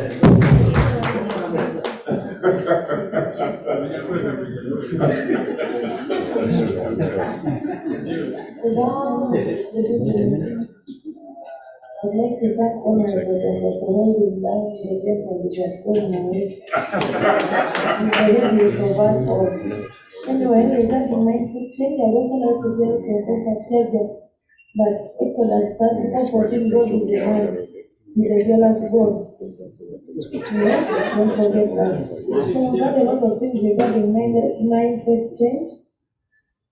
I'd like to thank Honorable for providing that agenda which was going away. I really so vast for. Anyway, regarding mindset change, I'd also like to tell Professor Tevye that Exodus 34:14, God is a man, he's a jealous God. Yes, don't forget that. So we've got a lot of things regarding mindset change.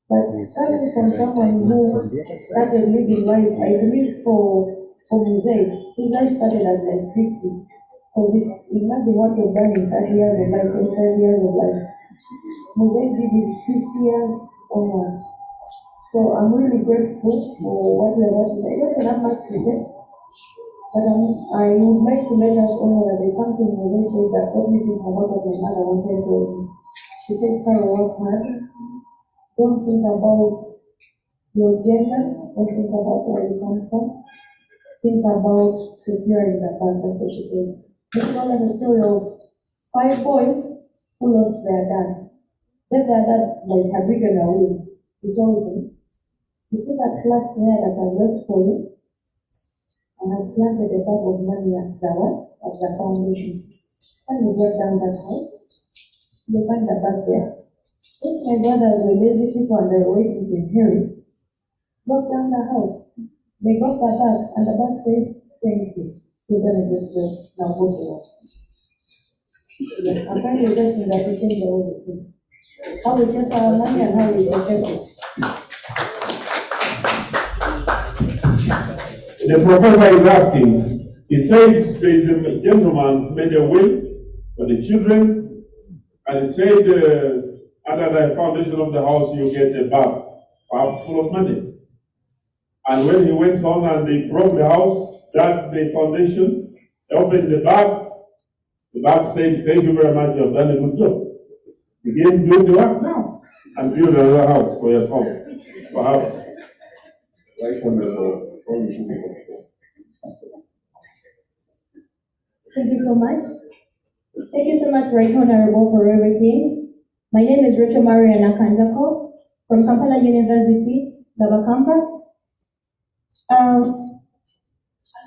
But coming from someone who started living life, I believe for Mosaic, his life started at like 50. Because imagine what you've done in 30 years of life, 25 years of life. Mosaic did it 50 years onwards. So I'm really grateful for what we're about to do. I don't have much to say, but I would like to let us all know that there's something Mosaic said that got me thinking about what my mother wanted to do. She said, try to work hard. Don't think about your gender, just think about where you come from. Think about securing the family. That's what she said. This one is a story of 5 boys who lost their dad. Then their dad had ridden away. He told them, you see that flat there that I left for you? I have planted a bag of money at the what? At the foundation. When you get down that house, you find the bag there. If my brothers were lazy people and they were waiting to inherit, knock down the house. They got the bag, and the bag said, thank you. You're going to get well. Now go to work. I'm trying to just in that we change the whole thing. How we chase our money and how we protect it. The professor is asking, he said there is a gentleman who made a will for the children, and he said under the foundation of the house you get a bag, perhaps full of money. And when he went on and they broke the house, dug the foundation, they opened the bag said, thank you very much, you have done a good job. Begin doing the work now and build another house for yourself, perhaps. Thank you so much. Thank you so much, Right Honorable, for everything. My name is Rachel Mariana Kanjako from Kampala University, Daba Campus. I'm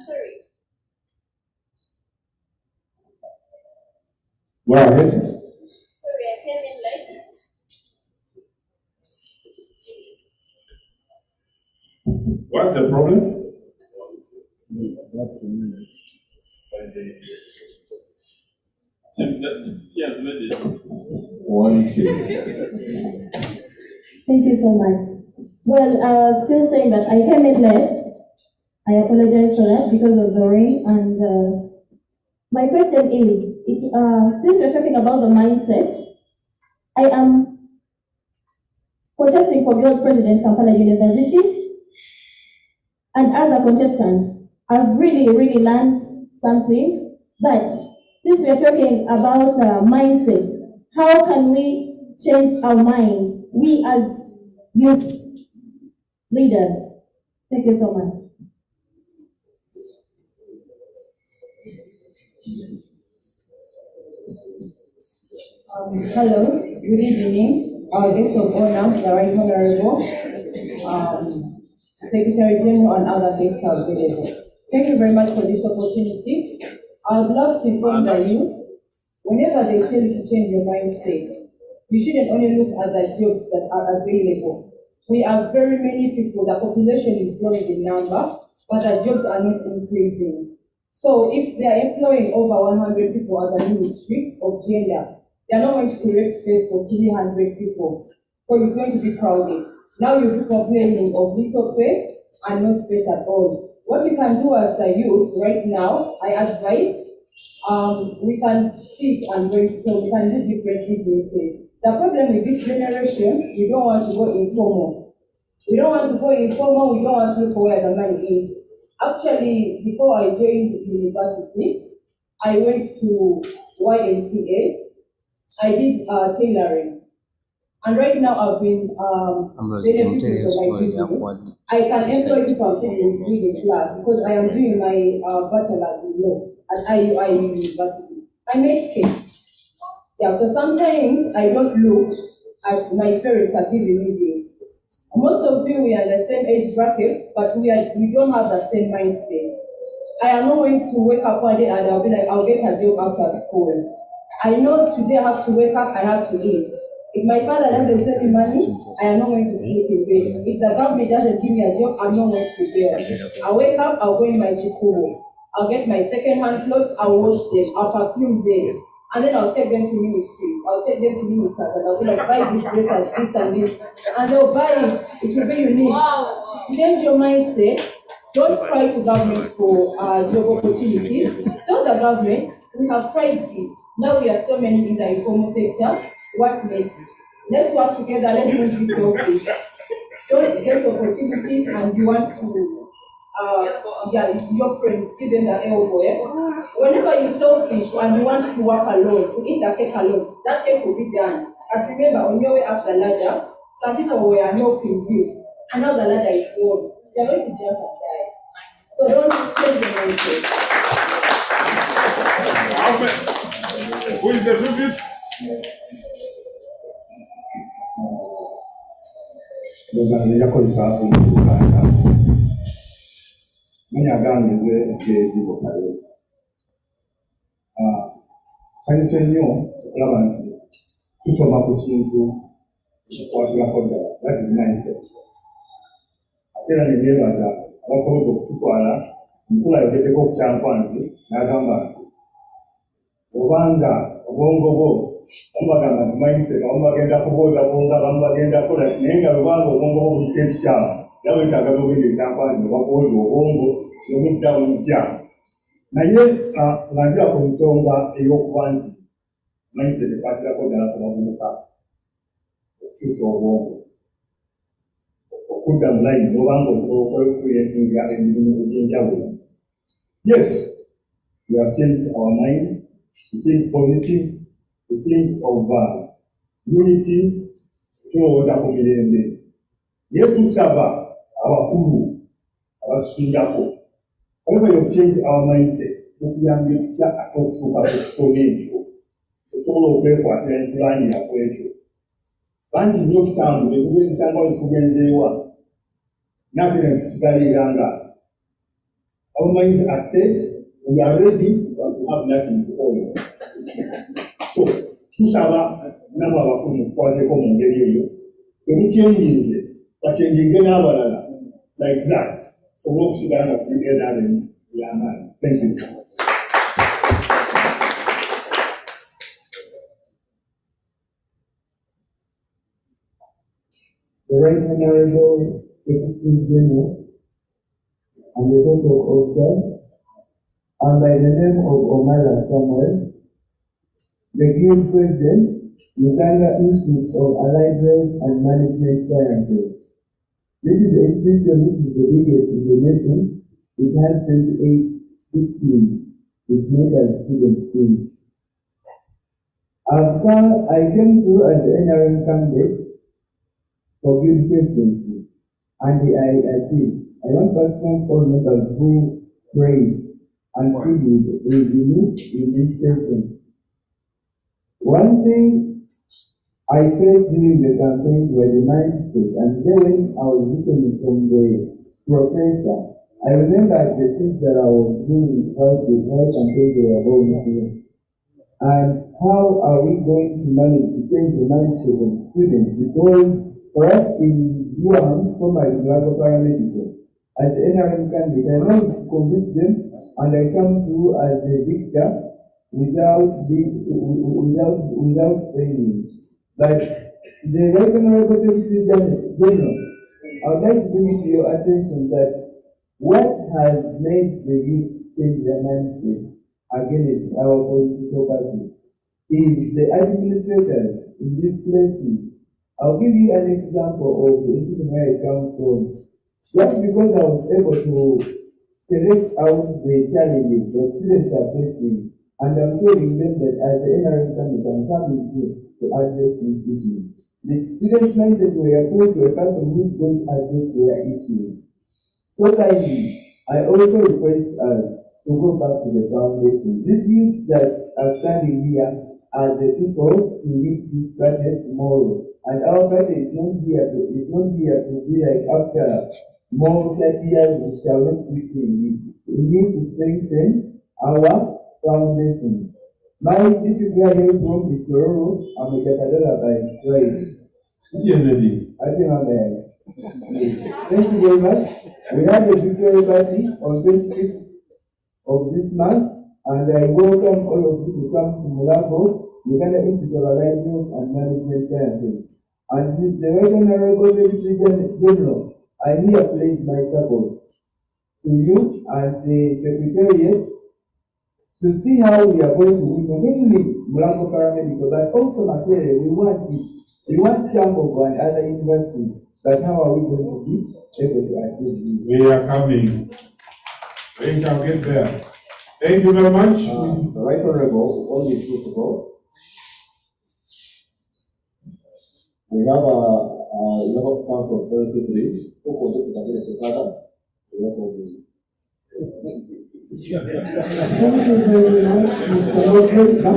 sorry. Go ahead. Sorry, I came in late. What's the problem? Thank you so much. Well, still saying that I came in late. I I apologize for that because of the rain. And my question is, since we're talking about the mindset, I am contesting for Girls President Kampala University, and as a contestant, I've really learned something. But since we are talking about mindset, how can we change our mind, we as youth leaders? Thank you so much. Hello, good evening. Our guest of honor, the Right Honorable Secretary General and other guests are available. Thank you very much for this opportunity. I would love to inform the youth, whenever they tell you to change your mindset, you shouldn't only look at the jobs that are available. We have very many people, the population is growing in number, but the jobs are not increasing. So if they are employing over 100 people at the Ministry of Gender, they are not going to create space for 300 people, because it's going to be crowded. Now you're complaining of little pay and no space at all. What we can do as a youth right now, I advise, we can sit and brainstorm, we can do different businesses. The problem with this generation, we don't want to go informal. We don't want to go informal, we don't want to look for where the money is. Actually, before I joined university, I went to YMCA. I did tailoring, and right now I've been benefiting from my business. I can employ people sitting with me in class because I am doing my bachelor's in law at IUI University. I make cakes. Yeah, so sometimes I don't look at my parents are giving me this. Most of you, we are the same age bracket, but we don't have the same mindset. I am not going to wake up one day and I'll be like, I'll get a job after school. I know today I have to wake up, I have to eat. If my father doesn't send me money, I am not going to sleep in bed. If the government doesn't give me a job, I'm not going to be there. I wake up, I'll go in my jikubo. I'll get my second-hand clothes, I'll wash them, I'll perfume them. And then I'll take them to ministries. I'll take them to ministers and I'll be like, buy this dress and this and this. And they'll buy it. It will be unique. Change your mindset. Don't cry to government for job opportunities. Tell the government, we have tried this. Now we are so many in the informal sector. What next? Let's work together. Let's not be selfish. Don't get opportunities and you want to, your friends, give them the elbow. Whenever you're selfish and you want to work alone, to eat the cake alone, that cake will be done. But remember, on your way up the ladder, some people were helping you, and now the ladder is gone. You're going to jump and die. So don't change the mindset. Who is the fifth? Sanyise nnyo okulaba nti tusoma ku kintu kwatulako ddala, that is mindset. Ate era ne neebaza abasobodde okututwala omukulu ayogeddeko ku kyankwanzi n'agamba nti obanga obwongo bwo abamu bagamba nti mindset, abamu bagenda kubooza bwongo, abamu bagenda kukola ki, naye nga lubanga obwongo bwo buliko ekikyamu era weetaaga n'ogenda ekyankwanzi ne bakwoza obwongo n'omuddamu mukyamu. Naye nga nzira ku nsonga ey'okuba nti mindset ekwatiraako ddala ku bavubuka okukyusa obwongo, okudda mu layini n'obanga osobola okwefuyentinga emirimu egy'enjawulo. Yes, we have changed our mind, we think positive, we think of unity, tulowooza ku mirembe. Naye tusaba abakulu abasingako, whenever you change our mindset, tukuyambye tutya ate okutuuka ku kikono ekyo osobola okwekwatira ntulaanira ku ekyo. Bangi nnyo tutambule tugende cyangwa zikugenzeewa n'ate ne tusigala era nga our minds are set, we are ready, but we have nothing to hold. So tusaba nabo abakulu mutukwateko mu ngeri eyo, temucyenjinze bacyenjinge n'abalala like that. So we'll sit down at the end. Yeah, man. Thank you. The Right Honorable Secretary General and the total author, and by the name of Omala Samuel, the Guild President, Uganda Institute of Allied Health and Management Sciences. This is the institution which is the biggest in the nation. It has 28 disciplines with medical student schemes. I came through as the NRM candidate for Guild Presidency, and I achieved. I want to thank all members who prayed and studied with me in this session. One thing I faced during the campaign was the mindset, and then when I was listening from the professor, I remembered the things that I was doing about the whole campaign they were going through. And how are we going to manage to change the mindset of students? Because for us in UAM, formerly Global Paramedical, as the NRM candidate, I want to convince them, and I come through as a victor without failing. But the Right Honorable Secretary General, I would like to bring it to your attention that what has made the youth change their mindset against our political party is the administrators in these places. I'll give you an example of the institution where I come from. Just because I was able to select out the challenges that students are facing, and I'm telling them that as the NRM candidate, I'm coming here to address these issues. The students' mindset were put to a person who is going to address their issues. So kindly, I also request us to go back to the foundation. These youths that are standing here are the people who lead this party tomorrow. And our party is not here to be like after more 30 years we shall not be seen. We need to strengthen our foundations. This is where I came from, is Tororo. I'm a Japadala by choice. Thank you very much. We have a victory party on 26th of this month, and I welcome all of you to come to Mulapo, Uganda Institute of Allied Health and Management Sciences. And with the Right Honorable Secretary General, I here pledge my support to you and the Secretariat to see how we are going to win not only Mulapo Paramedical, but also Makerere. We want Chambogo and other universities, but how are we going to be able to achieve this? We are coming. We shall get there. Thank you very much. The Right Honorable, on this protocol, we have a level council of 33 who contested against the father. Thank you very much, Mr. Moderator.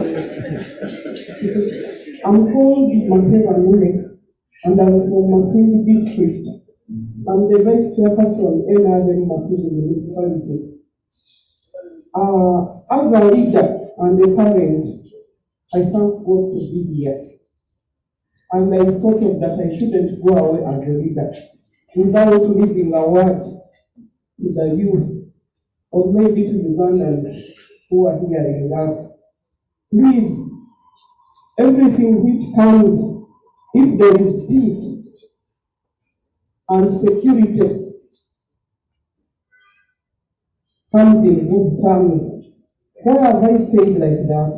I'm called Mateva Mulek, and I'm from Masindi District. I'm the Vice Chairperson, NRM Masindi Municipality. As a leader and a parent, I thank God to be here. And I thought of that I shouldn't go away as a leader without leaving a word to the youth, or maybe to Ugandans who are hearing us. Please, everything which comes, if there is peace and security, comes in good terms. Why have I said like that?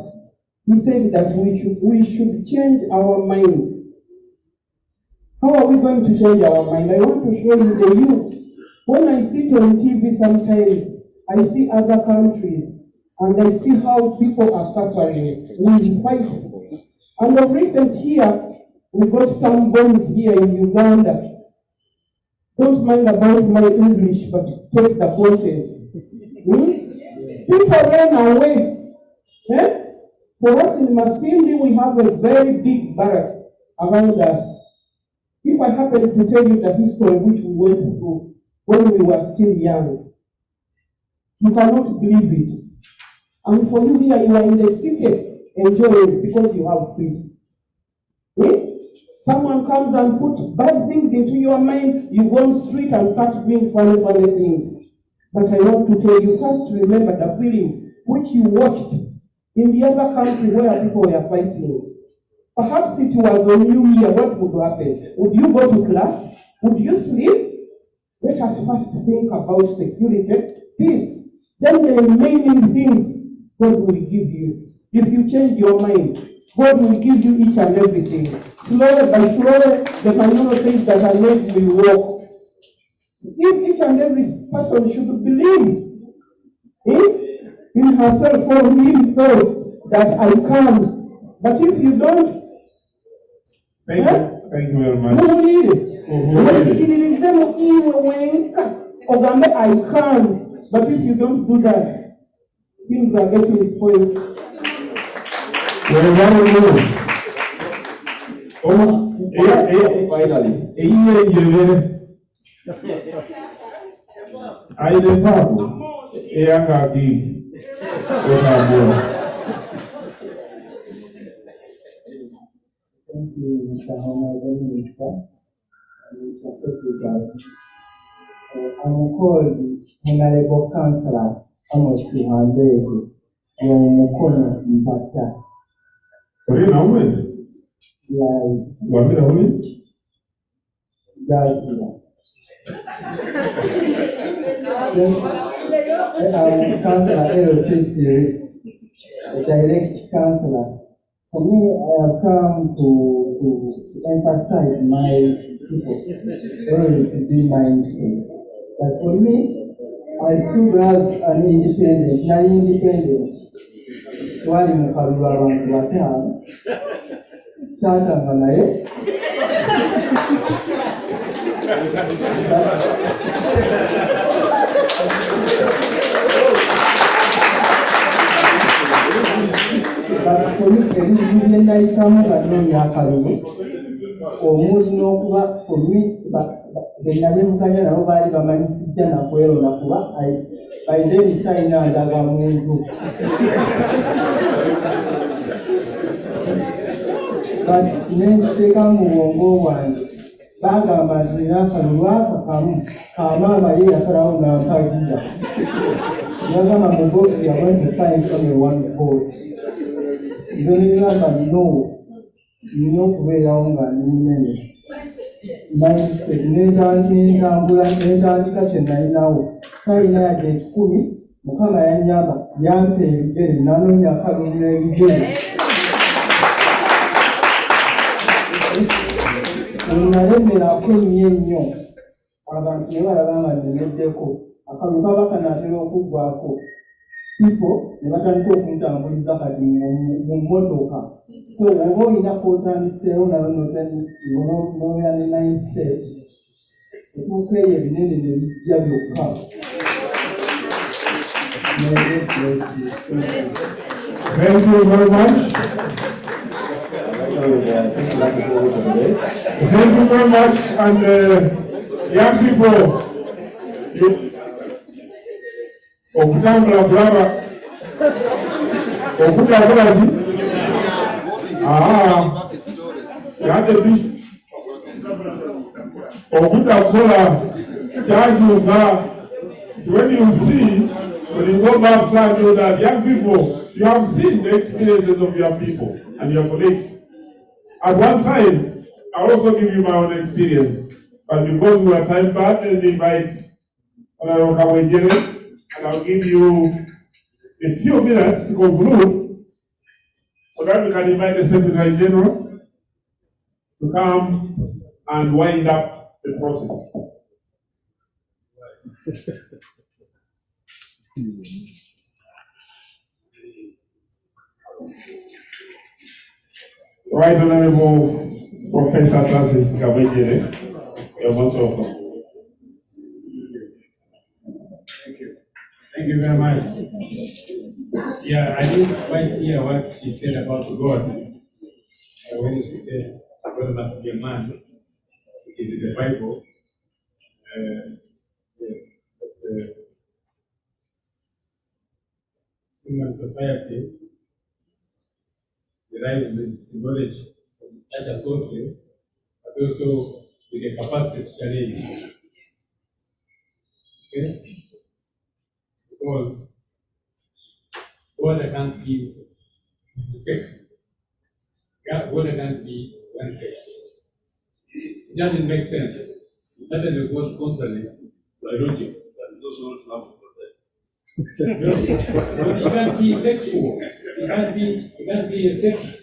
He said that we should change our mind. How are we going to change our mind? I want to show you the youth. When I sit on TV sometimes, I see other countries and I see how people are suffering with fights. And of recent here, we got some bombs here in Uganda. Don't mind about my English, but take the content. People ran away. Yes? For us in Masindi, we have a very big barracks around us. If I happen to tell you the history which we went through when we were still young, you cannot believe it. And for you here, you are in the city enjoying because you have peace. Someone comes and puts bad things into your mind, you go on the street and start doing funny things. But I want to tell you, first remember the film which you watched in the other country where people were fighting. Perhaps it was on New Year, what would happen? Would you go to class? Would you sleep? Let us first think about security, peace. Then the remaining things God will give you. If you change your mind, God will give you each and everything. Slowly by slowly, the Bible says that our leg will walk. If each and every person should believe in herself or himself that I can. But if you don't, Thank you very much. who need it? It is them evil when I can. But if you don't do that, things are getting spoiled. Finally. Thank you, Mr. Honorable Minister, and Mr. Secretary. I'm called Honorable Councillor Amos Hambego, Mukono Mbata. Gazia. I'm Councillor LCC, a direct councillor. For me, I have come to emphasize my people, always to be mindful. But for me, I stood as an independent, non-independent. Wali mukalula abantu batano, kyatanga naye. But for me, every night comes and no yakalulu. Omuzi n'okuba for me, bennali mukanya nabo baali bamanyi sijja nakwero nakuba by then sayina ndaga muntu. But nenteeka mu bwongo bwange bagamba nti yakalulu akamu kamaama ye yasalawo n'ampagira. Yagamba mu box ya 1 vote. Nze nigamba no. Nina okubeerawo nga ninene mindset n'entandika kye nalinawo saalina yadde ekikumi Mukama yannyamba yampa ebigere nanoonya akalulira ebigere nalemerako ennyo abantu ne balaba nga nnemeddeko akalulu kaba kanaatera okuggwako people ne batandika okuntambuliza kati mu mmotoka. So oba olina kwotandiseewo nayo n'obeera ne mindset etuuka eyo ebinene ne bijja byokka. Thank you very much. Thank you very much. And young people, okutambula kulaba okutambula ki yadde bishop okutakola kyakyuka. So when you see, when you go back and you that young people, you have seen the experiences of your people and your colleagues. At one time, I also give you my own experience, but because we are time bound, and invite Honorable Kawejere, and I'll give you a few minutes to conclude so that we can invite the Secretary General to come and wind up the process. Right, Honorable Professor Francis Kawejere, you're most welcome. Thank you very much. Yeah, I didn't quite hear what she said about God. When she said God must be a man, it is in the Bible. Human society derives its knowledge from such sources, but also with the capacity to challenge. Okay? Because God can't give sex. God can't be one sex. It doesn't make sense. Certainly God contradicts biological. You can't be sexual. You can't be a sex.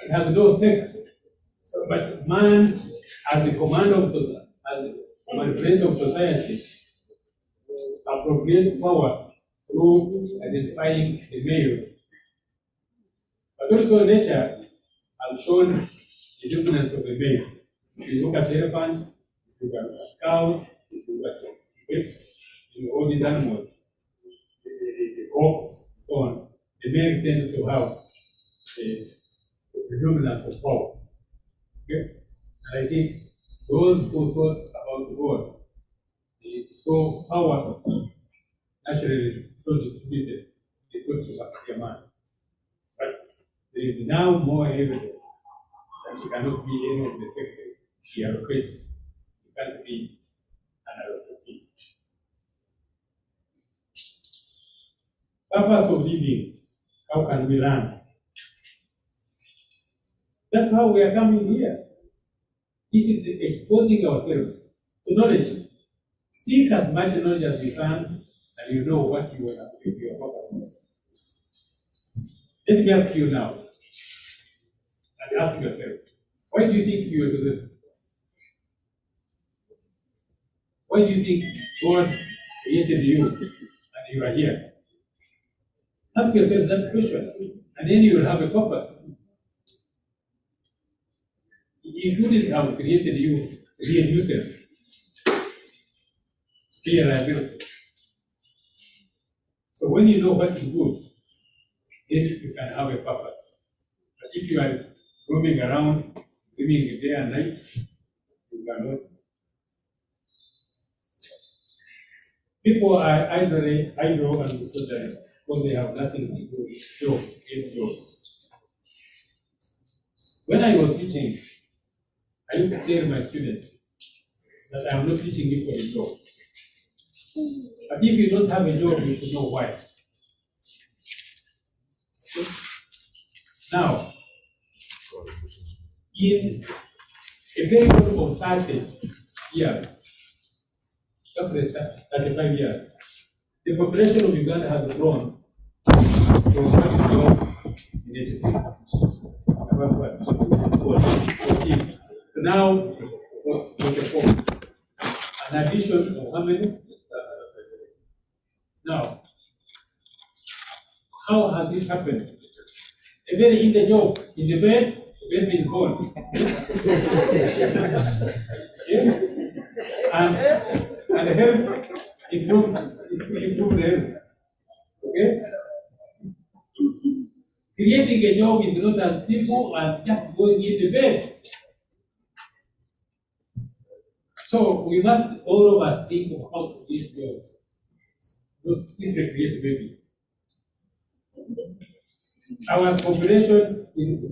It has no sex. But man, as the commander of society, as the manipulator of society, appropriates power through identifying the male. But also nature has shown the dominance of the male. If you look at elephants, if you look at cows, if you look at pigs, all these animals, the ox, so on, the male tend to have the dominance of power. Okay? And I think those who thought about God, they saw power naturally so distributed, they thought it was a man. But there is now more evidence that he cannot be any of the sexes he allocates. He can't be an allocatee. Purpose of living, how can we learn? That's how we are coming here. This is exposing ourselves to knowledge. Seek as much knowledge as you can, and you know what you want to do, your purpose. Let me ask you now, and ask yourself, why do you think you exist? Why do you think God created you and you are here? Ask yourself that question, and then you will have a purpose. He couldn't have created you to be a nuisance, to be a liability. So when you know what is good, then you can have a purpose. But if you are roaming around, living day and night, you cannot. People are idle and disorderly because they have nothing to do with jobs. When I was teaching, I used to tell my students that I am not teaching you for a job. But if you don't have a job, you should know why. Now, in a period of 30 years, roughly 35 years, the population of Uganda has grown from having job in 86, about what, 14, to now 44. An addition of how many? Now, how has this happened? A very easy job. In the bed, the baby is born. Yeah? And the health improved health. Okay? Creating a job is not as simple as just going in the bed. So we must all of us think of how to create jobs, not simply create babies. Our population is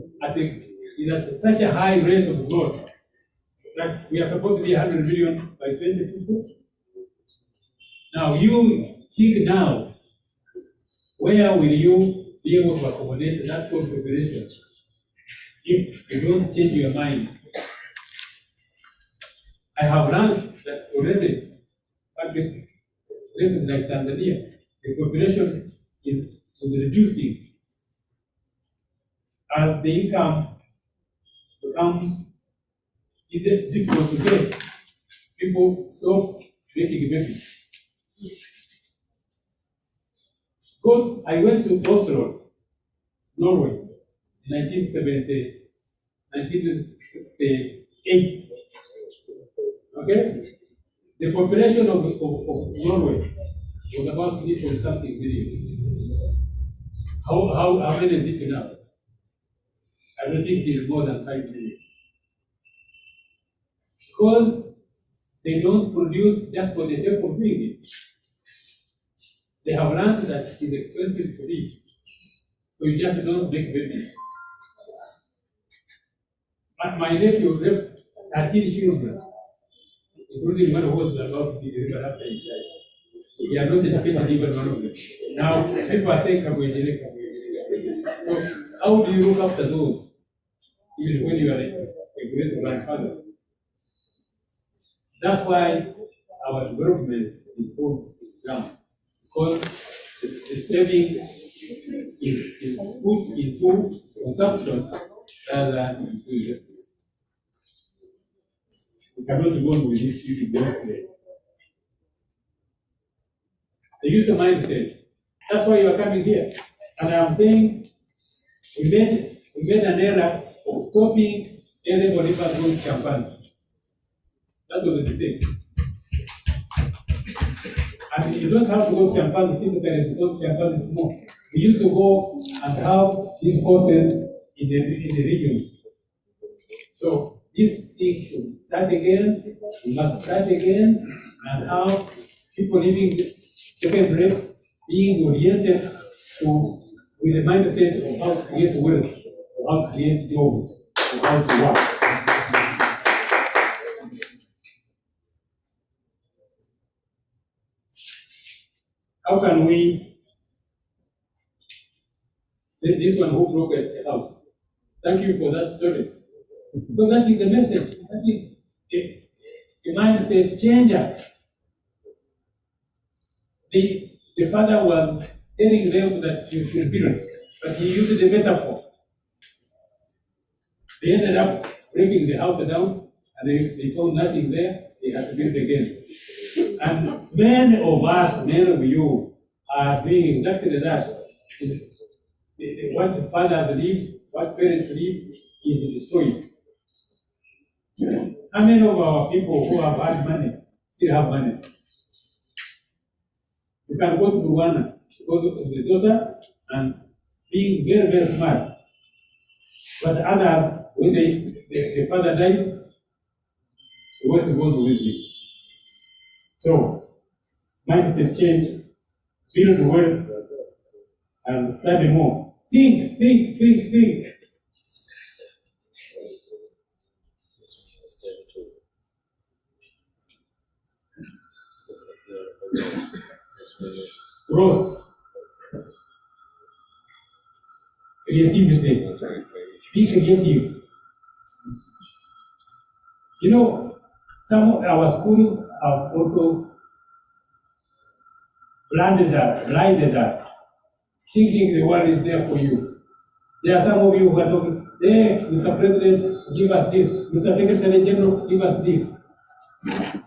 at such a high rate of growth that we are supposed to be 100 million by 2050. Now you think now, where will you be able to accommodate that population if you don't change your mind? I have learned that already, countries like Tanzania, the population is reducing. As the income becomes difficult to get, people stop making babies. I went to Oslo, Norway, in 1968. Okay? The population of Norway was about 3 something million. How many is it now? I don't think it is more than 5 million. Because they don't produce just for the sake of doing it. They have learned that it is expensive to live. So you just don't make babies. My nephew left 13 children, including one who was about to be delivered after he died. He had not educated even one of them. Now, people are saying, so how do you look after those, even when you are a great grandfather? That's why our development is put down. Because the saving is put into consumption rather than into investment. We cannot go on with this stupid development. The user mindset. That's why you are coming here. And I'm saying we made an error of stopping everybody but going champagne. That was a mistake. And you don't have to go to champagne physically because champagne is small. We used to go and have these courses in the region. So this thing should start again. We must start again and have people living second rate being oriented to with the mindset of how to create wealth, of how to create jobs, of how to work. How can we, this one who broke a house, thank you for that story. Because that is the message, that is a mindset changer. The father was telling them that you should build, but he used the metaphor. They ended up breaking the house down, and they found nothing there, they had to build again. And many of us, many of you, are doing exactly that. What the fathers leave, what parents leave, is destroyed. How many of our people who have had money still have money? You can go to Rwanda, go to the daughter, and being very, very smart. But others, when the father dies, the wealth goes with him. So, mindset change, build wealth, and study more. Think. Growth, creativity, be creative. You know, some of our schools have also blinded us, thinking the world is there for you. There are some of you who are talking, hey, Mr. President, give us this. Mr. Secretary General, give us this.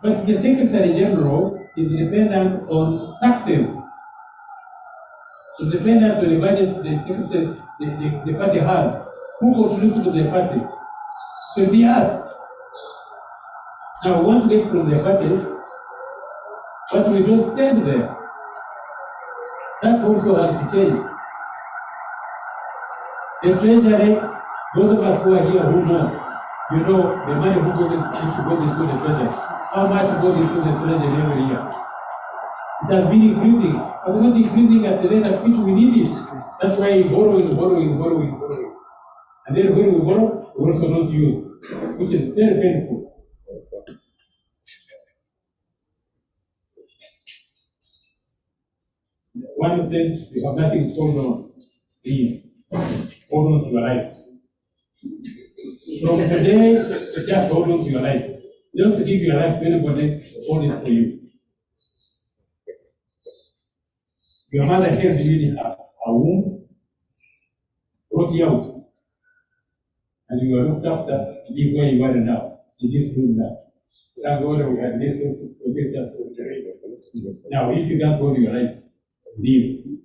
But the Secretary General is dependent on taxes. It's dependent on the budget the party has. Who contributes to the party? So be us. Now we want to get from the party, but we don't stand there. That also has to change. The treasury, those of us who are here who know, you know the money who goes into the treasury. How much goes into the treasury every year? It has been increasing, but not increasing at the rate at which we need it. That's why borrowing. And then when we borrow, we also don't use, which is very painful. One said, you have nothing to hold on. Please, hold on to your life. From today, just hold on to your life. You don't give your life to anybody, hold it for you. Your mother held you in her womb, brought you out, and you are looked after to live where you are now, in this room now. Thank God we had this also to protect us from the rain. Now, if you can't hold your life, leave.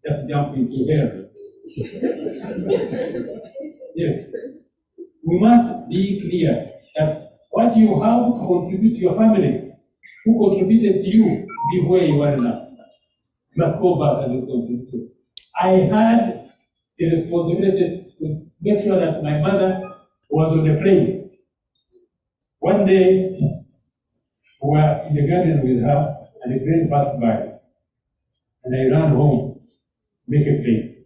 Just jump into hell. Yes. We must be clear that what you have to contribute to your family, who contributed to you, be where you are now. You must go back and contribute. I had the responsibility to make sure that my mother was on the plane. One day, we were in the garden with her, and the plane passed by. And I ran home, make a plane.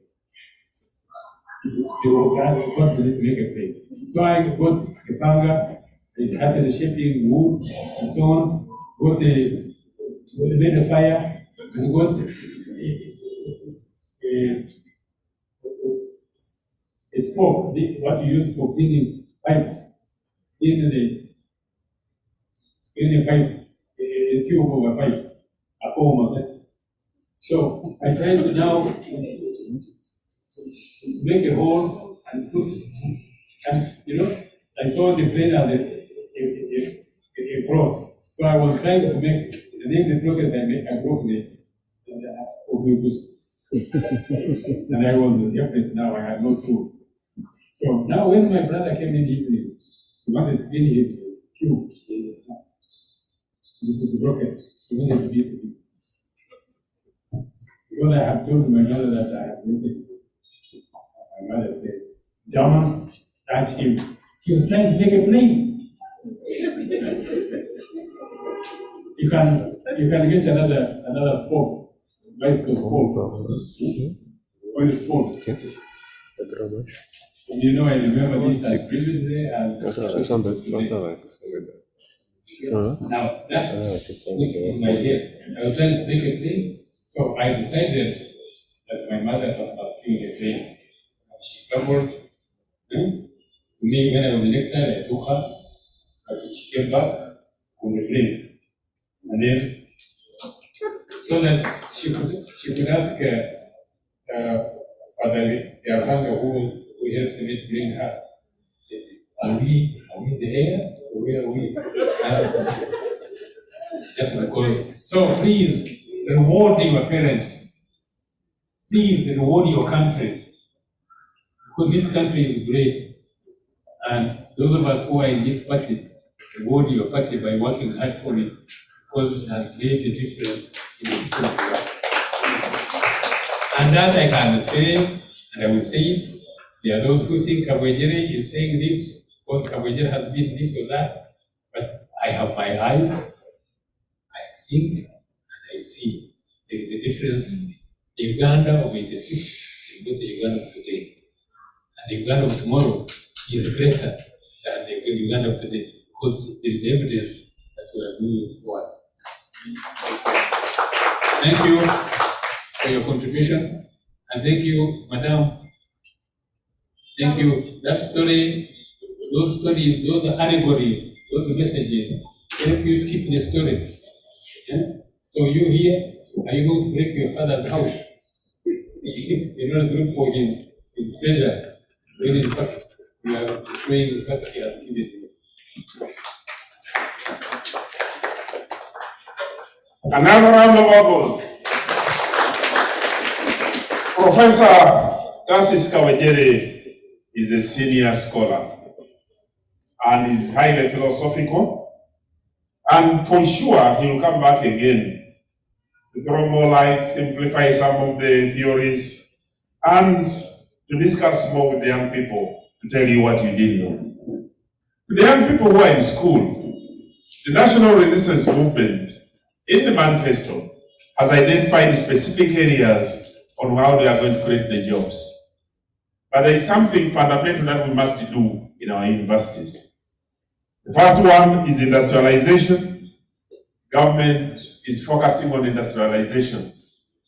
They were going to make a plane. So I got a panga, I started shaping wood and so on, made a fire, and got a spoke, what you use for cleaning pipes, cleaning pipe, a tube of a pipe, a comb of it. So I tried to now make a hole and put, and I saw the plane as a cross. So I was trying to make the name the process I broke it. And I was helpless now, I had no tool. So now when my brother came in the evening, he wanted to clean his tube. This is broken. He wanted to beat me. Because I have told my mother that I have broken it. My mother said, "Don't touch him. He was trying to make a plane." You can get another spoke, bicycle spoke. Oil spoke. I remember this as previously and now that which is my head. I was trying to make a plane, so I decided that my mother was doing a plane. She traveled to me when I was in Nectar. I took her, but she came back on the plane, and then so that she could ask Father Yarhanga who helped me bring her. Are we in the air? Or where are we? Just because. So please reward your parents. Please reward your country. Because this country is great. And those of us who are in this party, reward your party by working hard for it. Because it has made a difference in the history of the world. And that I can say, and I will say it. There are those who think Kabwejere is saying this because Kabwejere has been this or that, but I have my eyes, I think, and I see there is a difference. The Uganda of 86 is not the Uganda of today. And the Uganda of tomorrow is greater than the Uganda of today because there is evidence that we are moving forward. Thank you for your contribution, and thank you, Madam. Thank you. That story, those stories, those are allegories, those are messages. Help you to keep the story. Yeah? So you here, are you going to break your father's house? In order to look for his treasure. When in fact, you are destroying what he has given you. Another round of applause. Professor Francis Kawejere is a senior scholar and is highly philosophical, and for sure he will come back again to throw more light, simplify some of the theories, and to discuss more with the young people, to tell you what you didn't know. To the young people who are in school, the National Resistance Movement in the manifesto has identified specific areas on how they are going to create the jobs. But there is something fundamental that we must do in our universities. The first one is industrialization. Government is focusing on industrialization.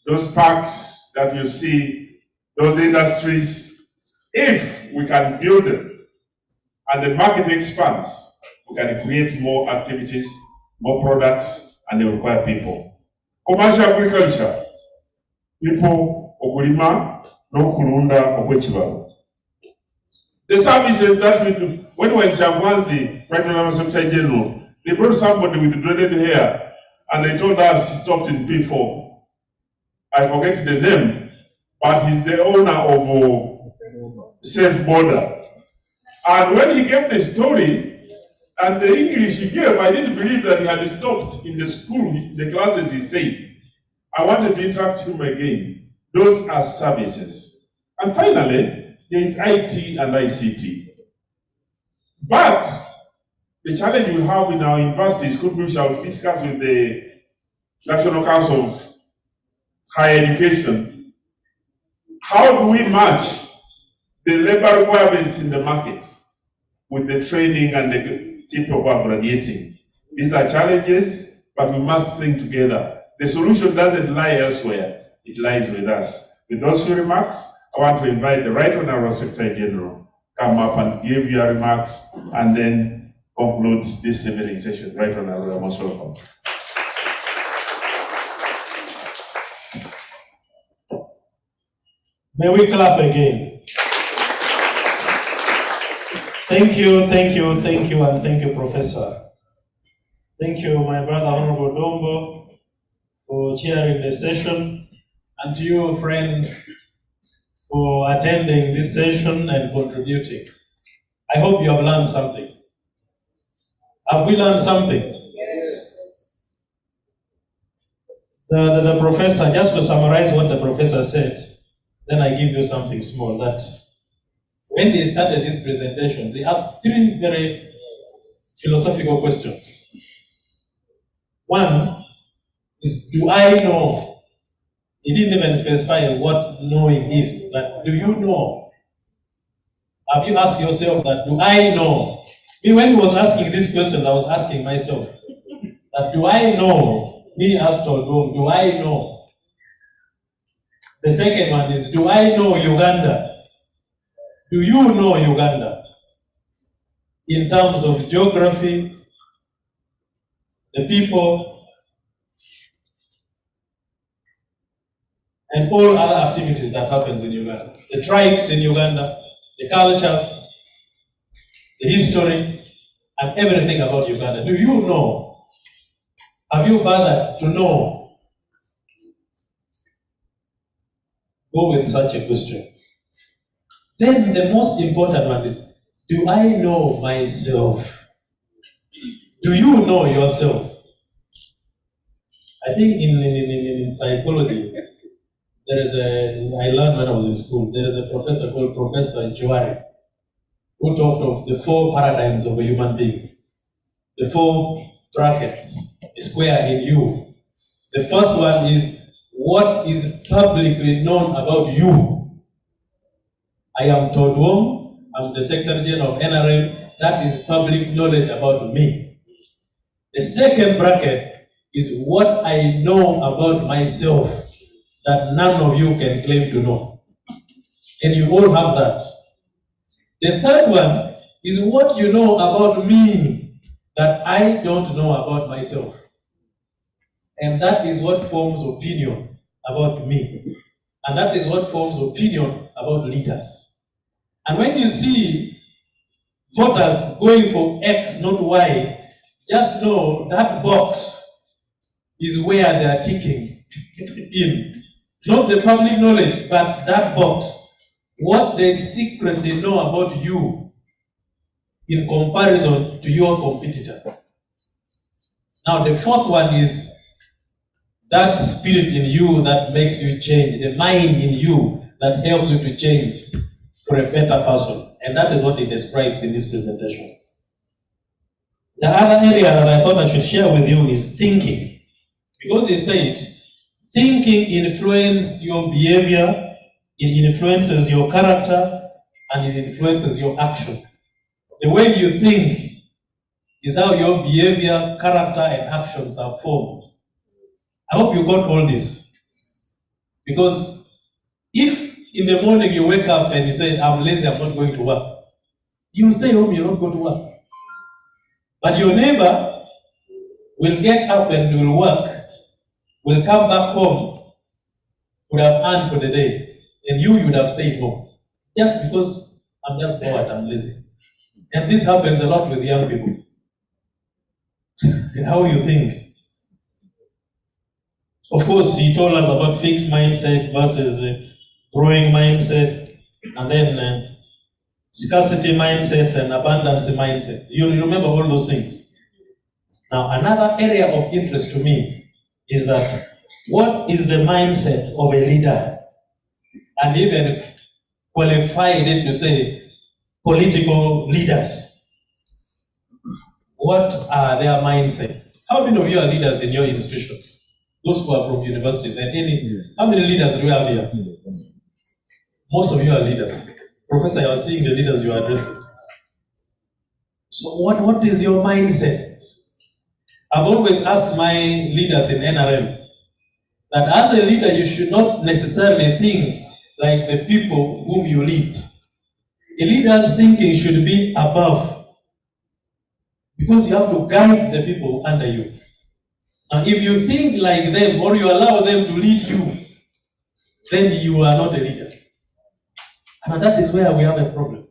Those parks that you see, those industries, if we can build them and the market expands, we can create more activities, more products, and they require people. Commercial agriculture, people, okulima, no kulunda, okwechibalo. The services that we do, when we were in Changwanzi, right when I was Secretary General, they brought somebody with dreaded hair and they told us he stopped in P4. I forget the name, but he's the owner of Safe Border. And when he gave the story and the English he gave, I didn't believe that he had stopped in the school, the classes he said. I wanted to interrupt him again. Those are services. And finally, there is IT and ICT. But the challenge we have in our universities, could we shall discuss with the National Council of Higher Education, how do we match the labor requirements in the market with the training and the people who are graduating? These are challenges, but we must think together. The solution doesn't lie elsewhere, it lies with us. With those few remarks, I want to invite the Right Honorable Secretary General come up and give your remarks and then conclude this evening session. Right Honorable, most welcome. May we clap again. Thank you, and thank you, Professor. Thank you, my brother Honorable Dombo, for chairing the session, and to you, friends, for attending this session and contributing. I hope you have learned something. Have we learned something? Yes. The professor, just to summarize what the professor said, then I give you something small, that when they started these presentations, they asked three very philosophical questions. One is, do I know? He didn't even specify what knowing is, but do you know? Have you asked yourself that, do I know? Me, when he was asking these questions, I was asking myself, that do I know? Me asked Todom, do I know? The second one is, do I know Uganda? Do you know Uganda? In terms of geography, the people, and all other activities that happens in Uganda. The tribes in Uganda, the cultures, the history, and everything about Uganda. Do you know? Have you bothered to know? Go with such a question. Then the most important one is, do I know myself? Do you know yourself? I think in psychology, I learned when I was in school, there is a professor called Professor Joari, who talked of the 4 paradigms of a human being. The 4 brackets, a square in you. The first one is, what is publicly known about you? I am Todd Wong, I'm the Secretary General of NRM, that is public knowledge about me. The second bracket is what I know about myself that none of you can claim to know. And you all have that. The third one is what you know about me that I don't know about myself. And that is what forms opinion about me. And that is what forms opinion about leaders. And when you see voters going for X, not Y, just know that box is where they are ticking in. Not the public knowledge, but that box. What they secretly know about you in comparison to your competitor. Now the fourth one is that spirit in you that makes you change, the mind in you that helps you to change for a better person. And that is what he describes in this presentation. The other area that I thought I should share with you is thinking. Because he said, thinking influences your behavior, it influences your character, and it influences your action. The way you think is how your behavior, character, and actions are formed. I hope you got all this. Because if in the morning you wake up and you say, I'm lazy, I'm not going to work, you stay home, you'll not go to work. But your neighbor will get up and will work, will come back home, would have earned for the day, and you would have stayed home. Just because I'm just bored, I'm lazy. And this happens a lot with young people. How you think? Of course, he told us about fixed mindset versus growing mindset, and then scarcity mindset and abundance mindset. You remember all those things. Now, another area of interest to me is that what is the mindset of a leader? And even qualified it to say political leaders. What are their mindsets? How many of you are leaders in your institutions? Those who are from universities and how many leaders do we have here? Most of you are leaders. Professor, you are seeing the leaders you are addressing. So what is your mindset? I've always asked my leaders in NRM that as a leader, you should not necessarily think like the people whom you lead. A leader's thinking should be above, because you have to guide the people under you. Now, if you think like them or you allow them to lead you, then you are not a leader. And that is where we have a problem.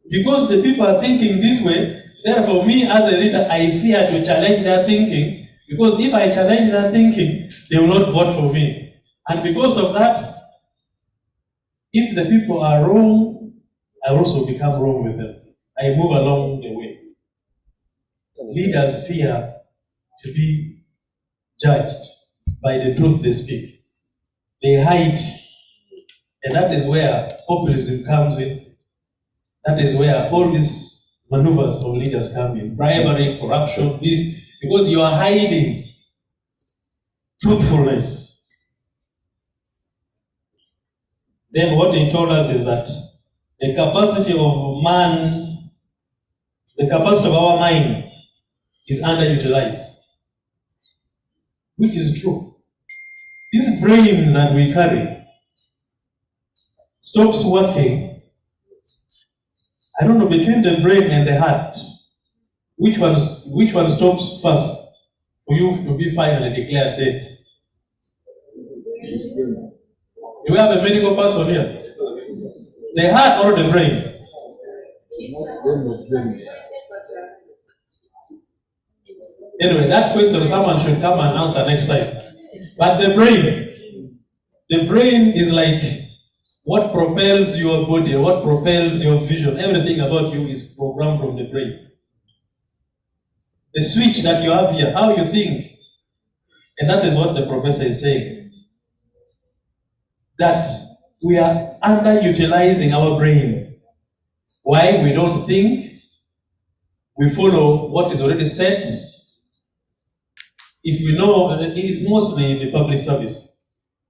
Because the people are thinking this way, therefore me as a leader, I fear to challenge their thinking, because if I challenge their thinking, they will not vote for me. And because of that, if the people are wrong, I also become wrong with them. I move along the way. Leaders fear to be judged by the truth they speak. They hide. And that is where populism comes in. That is where all these maneuvers from leaders come in. Bribery, corruption, this, because you are hiding truthfulness. Then what they told us is that the capacity of man, the capacity of our mind is underutilized, which is true. This brain that we carry stops working. I don't know, between the brain and the heart, which one stops first for you to be finally declared dead? Do we have a medical person here? The heart or the brain? Anyway, that question someone should come and answer next time. But the brain is like what propels your body, what propels your vision. Everything about you is programmed from the brain. The switch that you have here, how you think. And that is what the professor is saying. That we are underutilizing our brain. Why? We don't think. We follow what is already set. If we know, it is mostly in the public service.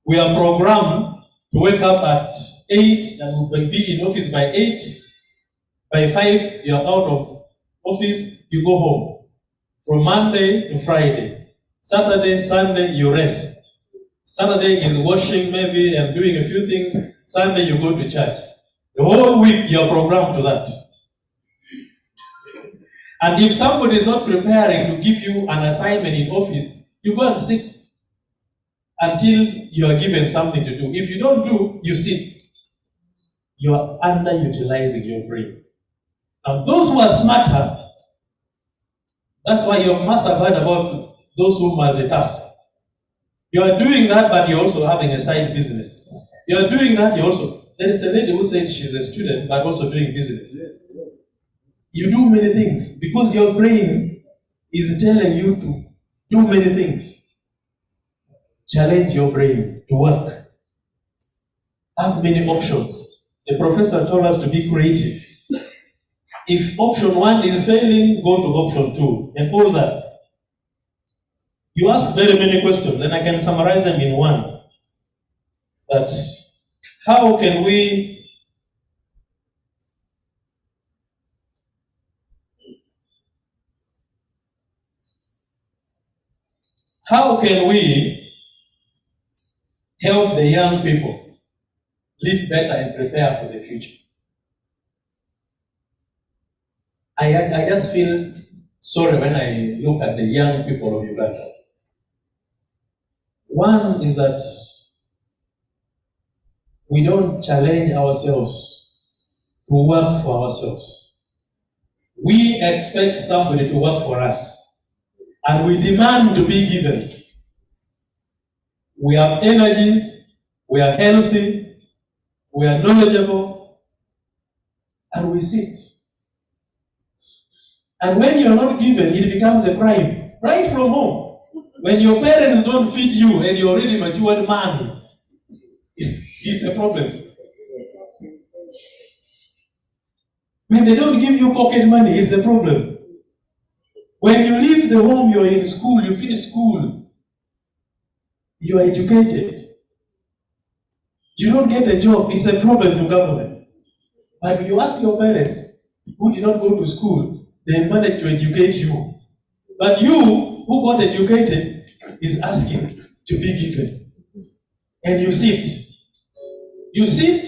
We are programmed to wake up at 8 and we will be in office by 8. By 5, you are out of office, you go home. From Monday to Friday. Saturday, Sunday, you rest. Saturday is washing maybe and doing a few things. Sunday, you go to church. The whole week, you are programmed to that. And if somebody is not preparing to give you an assignment in office, you go and sit until you are given something to do. If you don't do, you sit. You are underutilizing your brain. Now, those who are smarter, that's why you must have heard about those who multitask. You are doing that, but you're also having a side business. You are doing that, there is a lady who said she's a student, but also doing business. You do many things because your brain is telling you to do many things. Challenge your brain to work. Have many options. The professor told us to be creative. If option 1 is failing, go to option 2 and all that. You ask very many questions, and I can summarize them in one. That how can we help the young people live better and prepare for the future? I just feel sorry when I look at the young people of Uganda. One is that we don't challenge ourselves to work for ourselves. We expect somebody to work for us, and we demand to be given. We have energies, we are healthy, we are knowledgeable, and we sit. And when you are not given, it becomes a crime, right from home. When your parents don't feed you and you're already a matured man, it's a problem. When they don't give you pocket money, it's a problem. When you leave the home, you're in school, you finish school, you are educated. You don't get a job, it's a problem to government. But when you ask your parents, who did not go to school, they managed to educate you. But you, who got educated, is asking to be given. And you sit. You sit,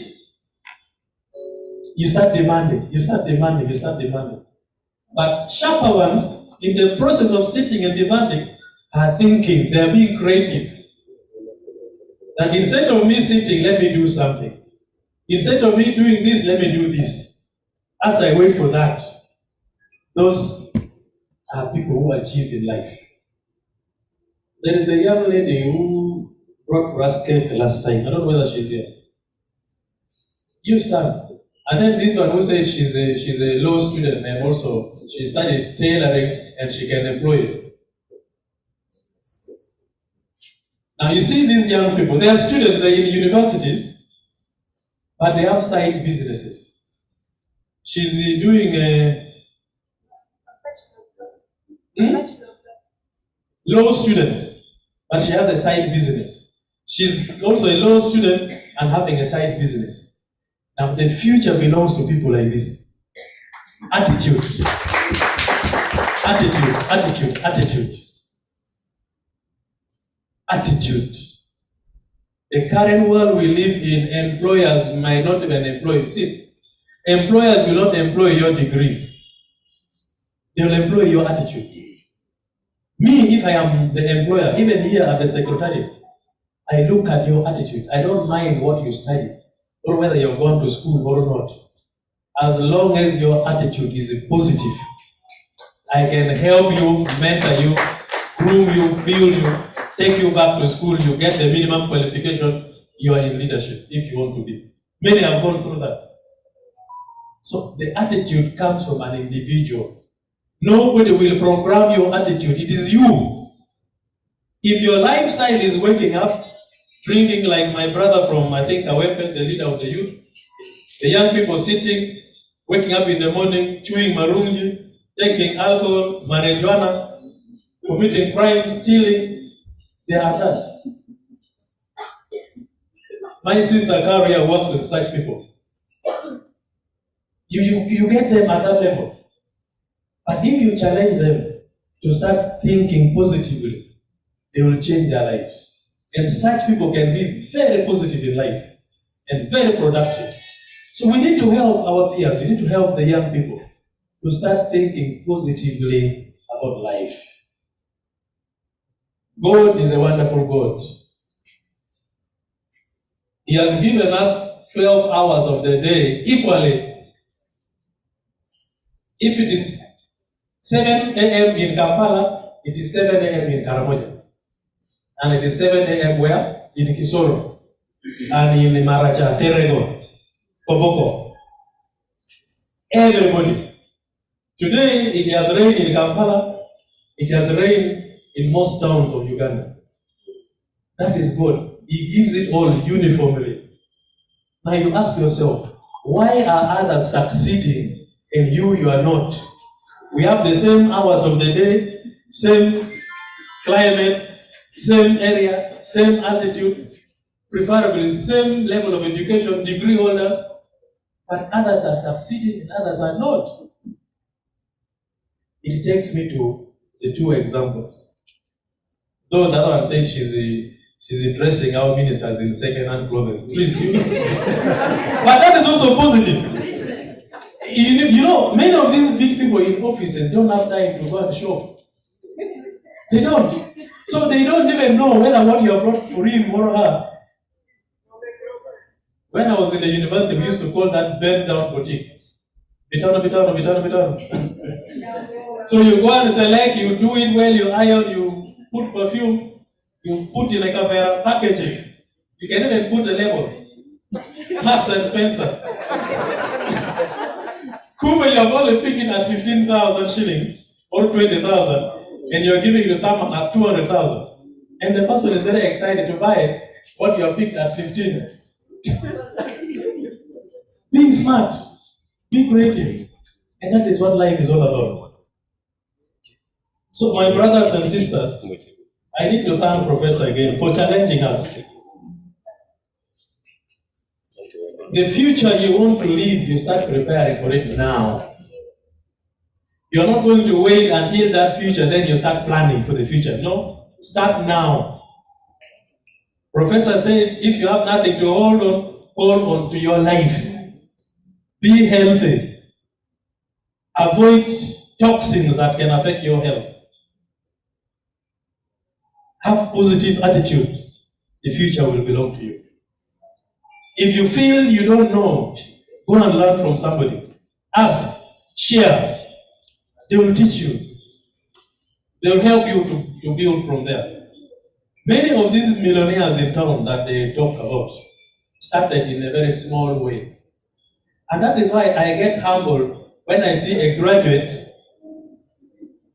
you start demanding, you start demanding, you start demanding. But sharper ones, in the process of sitting and demanding, are thinking, they're being creative. That instead of me sitting, let me do something. Instead of me doing this, let me do this. As I wait for that, those are people who achieve in life. There is a young lady who brought brass cake last time. I don't know whether she's here. You stand. And then this one who says she's a law student and also she studied tailoring and she can employ you. Now you see these young people, they are students, they're in universities, but they have side businesses. She's doing a law student, but she has a side business. She's also a law student and having a side business. Now the future belongs to people like this. Attitude. Attitude. The current world we live in, employers might not even employ. See, employers will not employ your degrees. They will employ your attitude. Me, if I am the employer, even here at the secretariat, I look at your attitude. I don't mind what you study, or whether you're going to school or not. As long as your attitude is positive, I can help you, mentor you, groom you, build you, take you back to school, you get the minimum qualification, you are in leadership if you want to be. Many have gone through that. So the attitude comes from an individual. Nobody will program your attitude, it is you. If your lifestyle is waking up, drinking like my brother from, I think, Awepe, the leader of the youth, the young people sitting, waking up in the morning, chewing marunji, taking alcohol, marijuana, committing crimes, stealing, they are that. My sister Karia works with such people. You get them at that level. But if you challenge them to start thinking positively, they will change their lives. And such people can be very positive in life and very productive. So we need to help our peers, we need to help the young people to start thinking positively about life. God is a wonderful God. He has given us 12 hours of the day equally. If it is 7 a.m. in Kampala, it is 7 a.m. in Karamoja. And it is 7 a.m. where? In Kisoro. And in Maracha, Terego, Koboko. Everybody. Today, it has rained in Kampala. It has rained in most towns of Uganda. That is God. He gives it all uniformly. Now you ask yourself, why are others succeeding and you are not? We have the same hours of the day, same climate, same area, same altitude, preferably same level of education, degree holders, but others are succeeding and others are not. It takes me to the two examples. Though the other one said she's addressing our ministers in second-hand clothes. Please do. But that is also positive. You know, many of these big people in offices don't have time to go and shop. They don't. So they don't even know whether what you have brought for him or her. When I was in the university, we used to call that bend down boutique. Bitano. So you go and select, you do it well, you iron, you put perfume, you put in like a packaging. You can even put a label. Marks and Spencer. Kuba, you have only picked it at 15,000 shillings or 20,000, and you're giving to someone at 200,000. And the person is very excited to buy it, what you have picked at 15. Being smart, be creative. And that is what life is all about. So my brothers and sisters, I need to thank Professor again for challenging us. The future you want to live, you start preparing for it now. You're not going to wait until that future, then you start planning for the future. No, start now. Professor said, if you have nothing to hold on to your life. Be healthy. Avoid toxins that can affect your health. Have positive attitude. The future will belong to you. If you feel you don't know, go and learn from somebody. Ask, share. They will teach you. They will help you to build from there. Many of these millionaires in town that they talk about started in a very small way. And that is why I get humbled when I see a graduate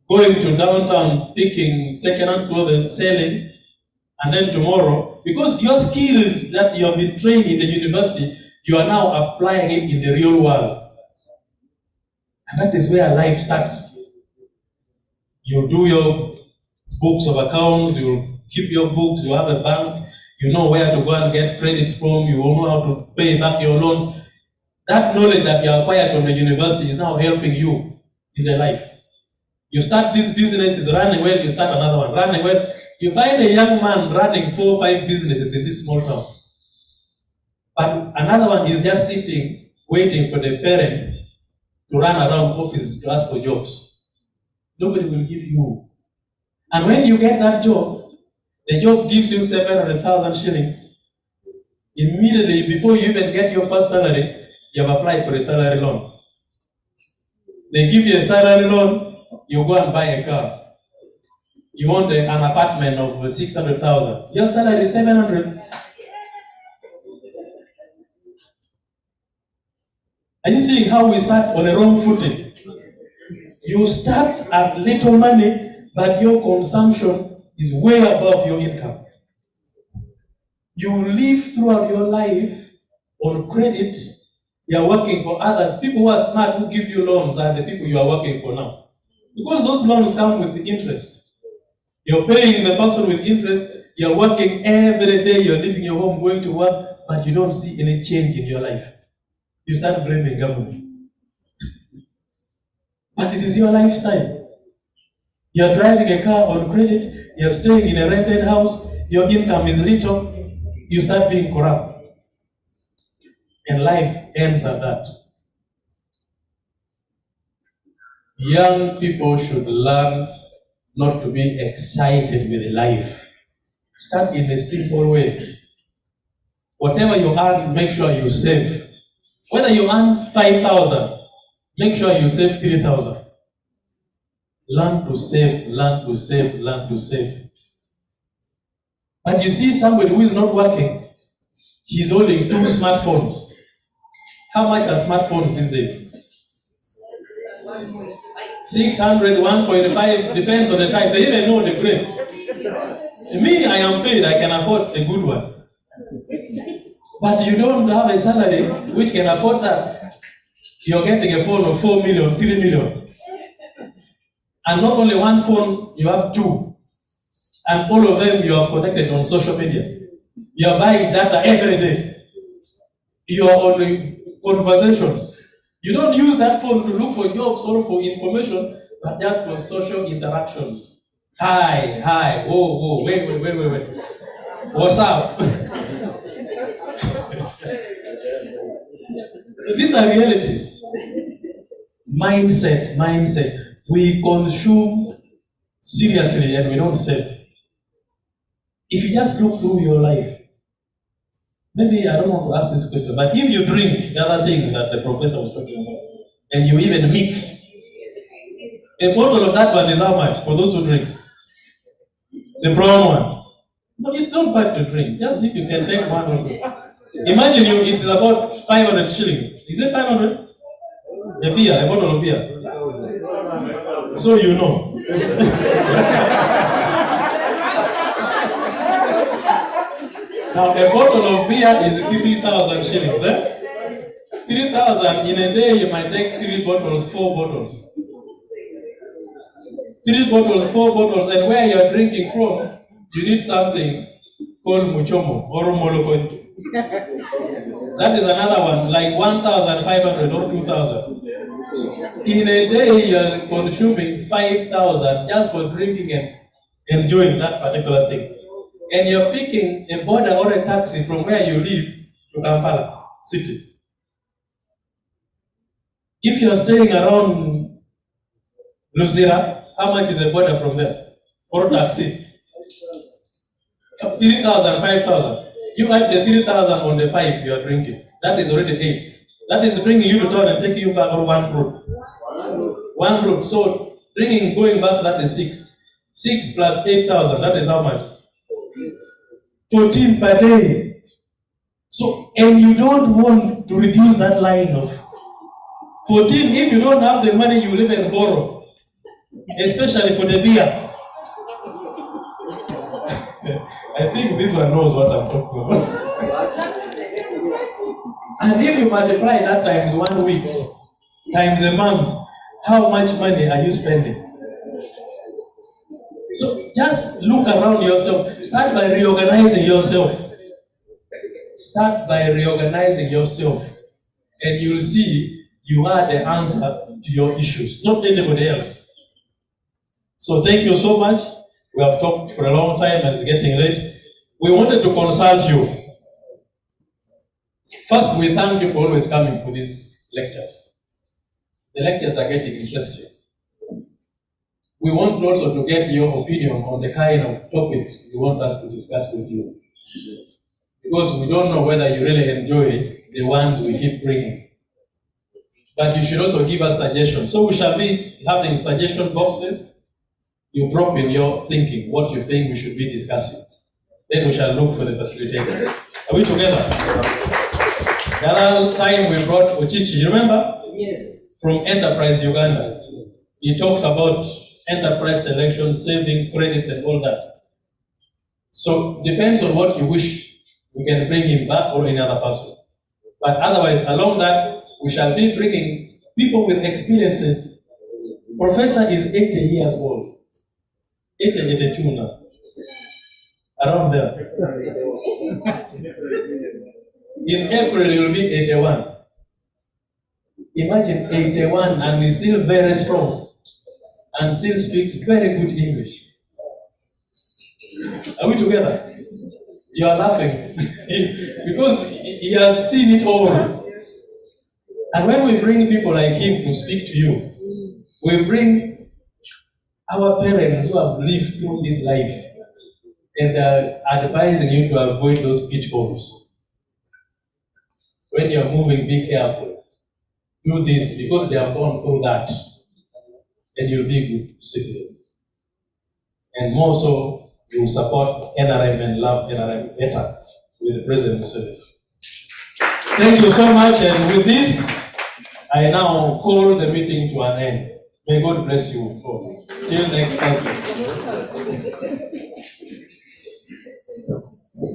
going to downtown picking second-hand clothes, selling, and then tomorrow, because your skills that you have been trained in the university, you are now applying it in the real world. And that is where life starts. You do your books of accounts, you keep your books, you have a bank, you know where to go and get credits from, you know how to pay back your loans. That knowledge that you acquired from the university is now helping you in the life. You start this business, is running well, you start another one, running well. You find a young man running 4 or 5 businesses in this small town. But another one is just sitting, waiting for the parent to run around offices to ask for jobs. Nobody will give you. And when you get that job, the job gives you 700,000 shillings. Immediately, before you even get your first salary, you have applied for a salary loan. They give you a salary loan, you go and buy a car. You want an apartment of 600,000. Your salary is 700. Are you seeing how we start on a wrong footing? You start at little money, but your consumption is way above your income. You live throughout your life on credit. You are working for others. People who are smart, who give you loans, are the people you are working for now. Because those loans come with interest. You're paying the person with interest. You're working every day. You're leaving your home, going to work, but you don't see any change in your life. You start blaming government. But it is your lifestyle. You're driving a car on credit. You're staying in a rented house. Your income is little. You start being corrupt. And life ends at that. Young people should learn not to be excited with life. Start in a simple way. Whatever you earn, make sure you save. Whether you earn 5,000, make sure you save 3,000. Learn to save, learn to save, learn to save. But you see somebody who is not working, he's holding 2 smartphones. How much are smartphones these days? 600, 1.5, depends on the type. They even know the grades. Me, I am paid, I can afford a good one. But you don't have a salary which can afford that. You're getting a phone of 4 million, 3 million. And not only one phone, you have 2. And all of them you are connected on social media. You are buying data every day. You are on conversations. You don't use that phone to look for jobs or for information, but just for social interactions. Hi, whoa, wait. What's up? These are realities. Mindset. We consume seriously and we don't save. If you just look through your life, maybe I don't want to ask this question, but if you drink the other thing that the professor was talking about, and you even mix, a bottle of that one is how much for those who drink? The brown one. No, it's not bad to drink. Just if you can take one of it. Imagine it's about 500 shillings. Is it 500? A bottle of beer. So you know. Now a bottle of beer is 3,000 shillings. 3,000 in a day, you might take 3 bottles, 4 bottles. 3 bottles, 4 bottles, and where you're drinking from, you need something called muchomo or moloko. That is another one, like 1,500 or 2,000. In a day, you're consuming 5,000 just for drinking and enjoying that particular thing. And you're picking a border or a taxi from where you live to Kampala city. If you're staying around Luzira, how much is a border from there? Or taxi? 3,000, 5,000. You add the 3,000 on the 5 you are drinking. That is already 8. That is bringing you to town and taking you back on one fruit. One group. So bringing, going back, that is 6. 6 plus 8,000, that is how much? 14 per day. So, and you don't want to reduce that line of 14. If you don't have the money, you live and borrow, especially for the beer. I think this one knows what I'm talking about. And if you multiply that times 1 week, times a month, how much money are you spending? So just look around yourself. Start by reorganizing yourself. Start by reorganizing yourself. And you'll see you are the answer to your issues, not anybody else. So thank you so much. We have talked for a long time and it's getting late. We wanted to consult you. First, we thank you for always coming for these lectures. The lectures are getting interesting. We want also to get your opinion on the kind of topics you want us to discuss with you. Because we don't know whether you really enjoy the ones we keep bringing. But you should also give us suggestions. So we shall be having suggestion boxes. You drop in your thinking what you think we should be discussing. Then we shall look for the facilitators. Are we together? The other time we brought Ochichi, you remember? Yes. From Enterprise Uganda. He talked about enterprise selection, saving credits and all that. So depends on what you wish. We can bring him back or any other person. But otherwise, along that, we shall be bringing people with experiences. Professor is 80 years old. 82 now. Around there. In April, he will be 81. Imagine 81 and he's still very strong and still speaks very good English. Are we together? You are laughing because he has seen it all. And when we bring people like him to speak to you, we bring our parents who have lived through this life and are advising you to avoid those pitfalls. When you're moving, be careful. Do this because they have gone through that. And you'll be good citizens. And more so, you support NRM and love NRM better with President Museveni. Thank you so much. And with this, I now call the meeting to an end. May God bless you all. Till next Thursday.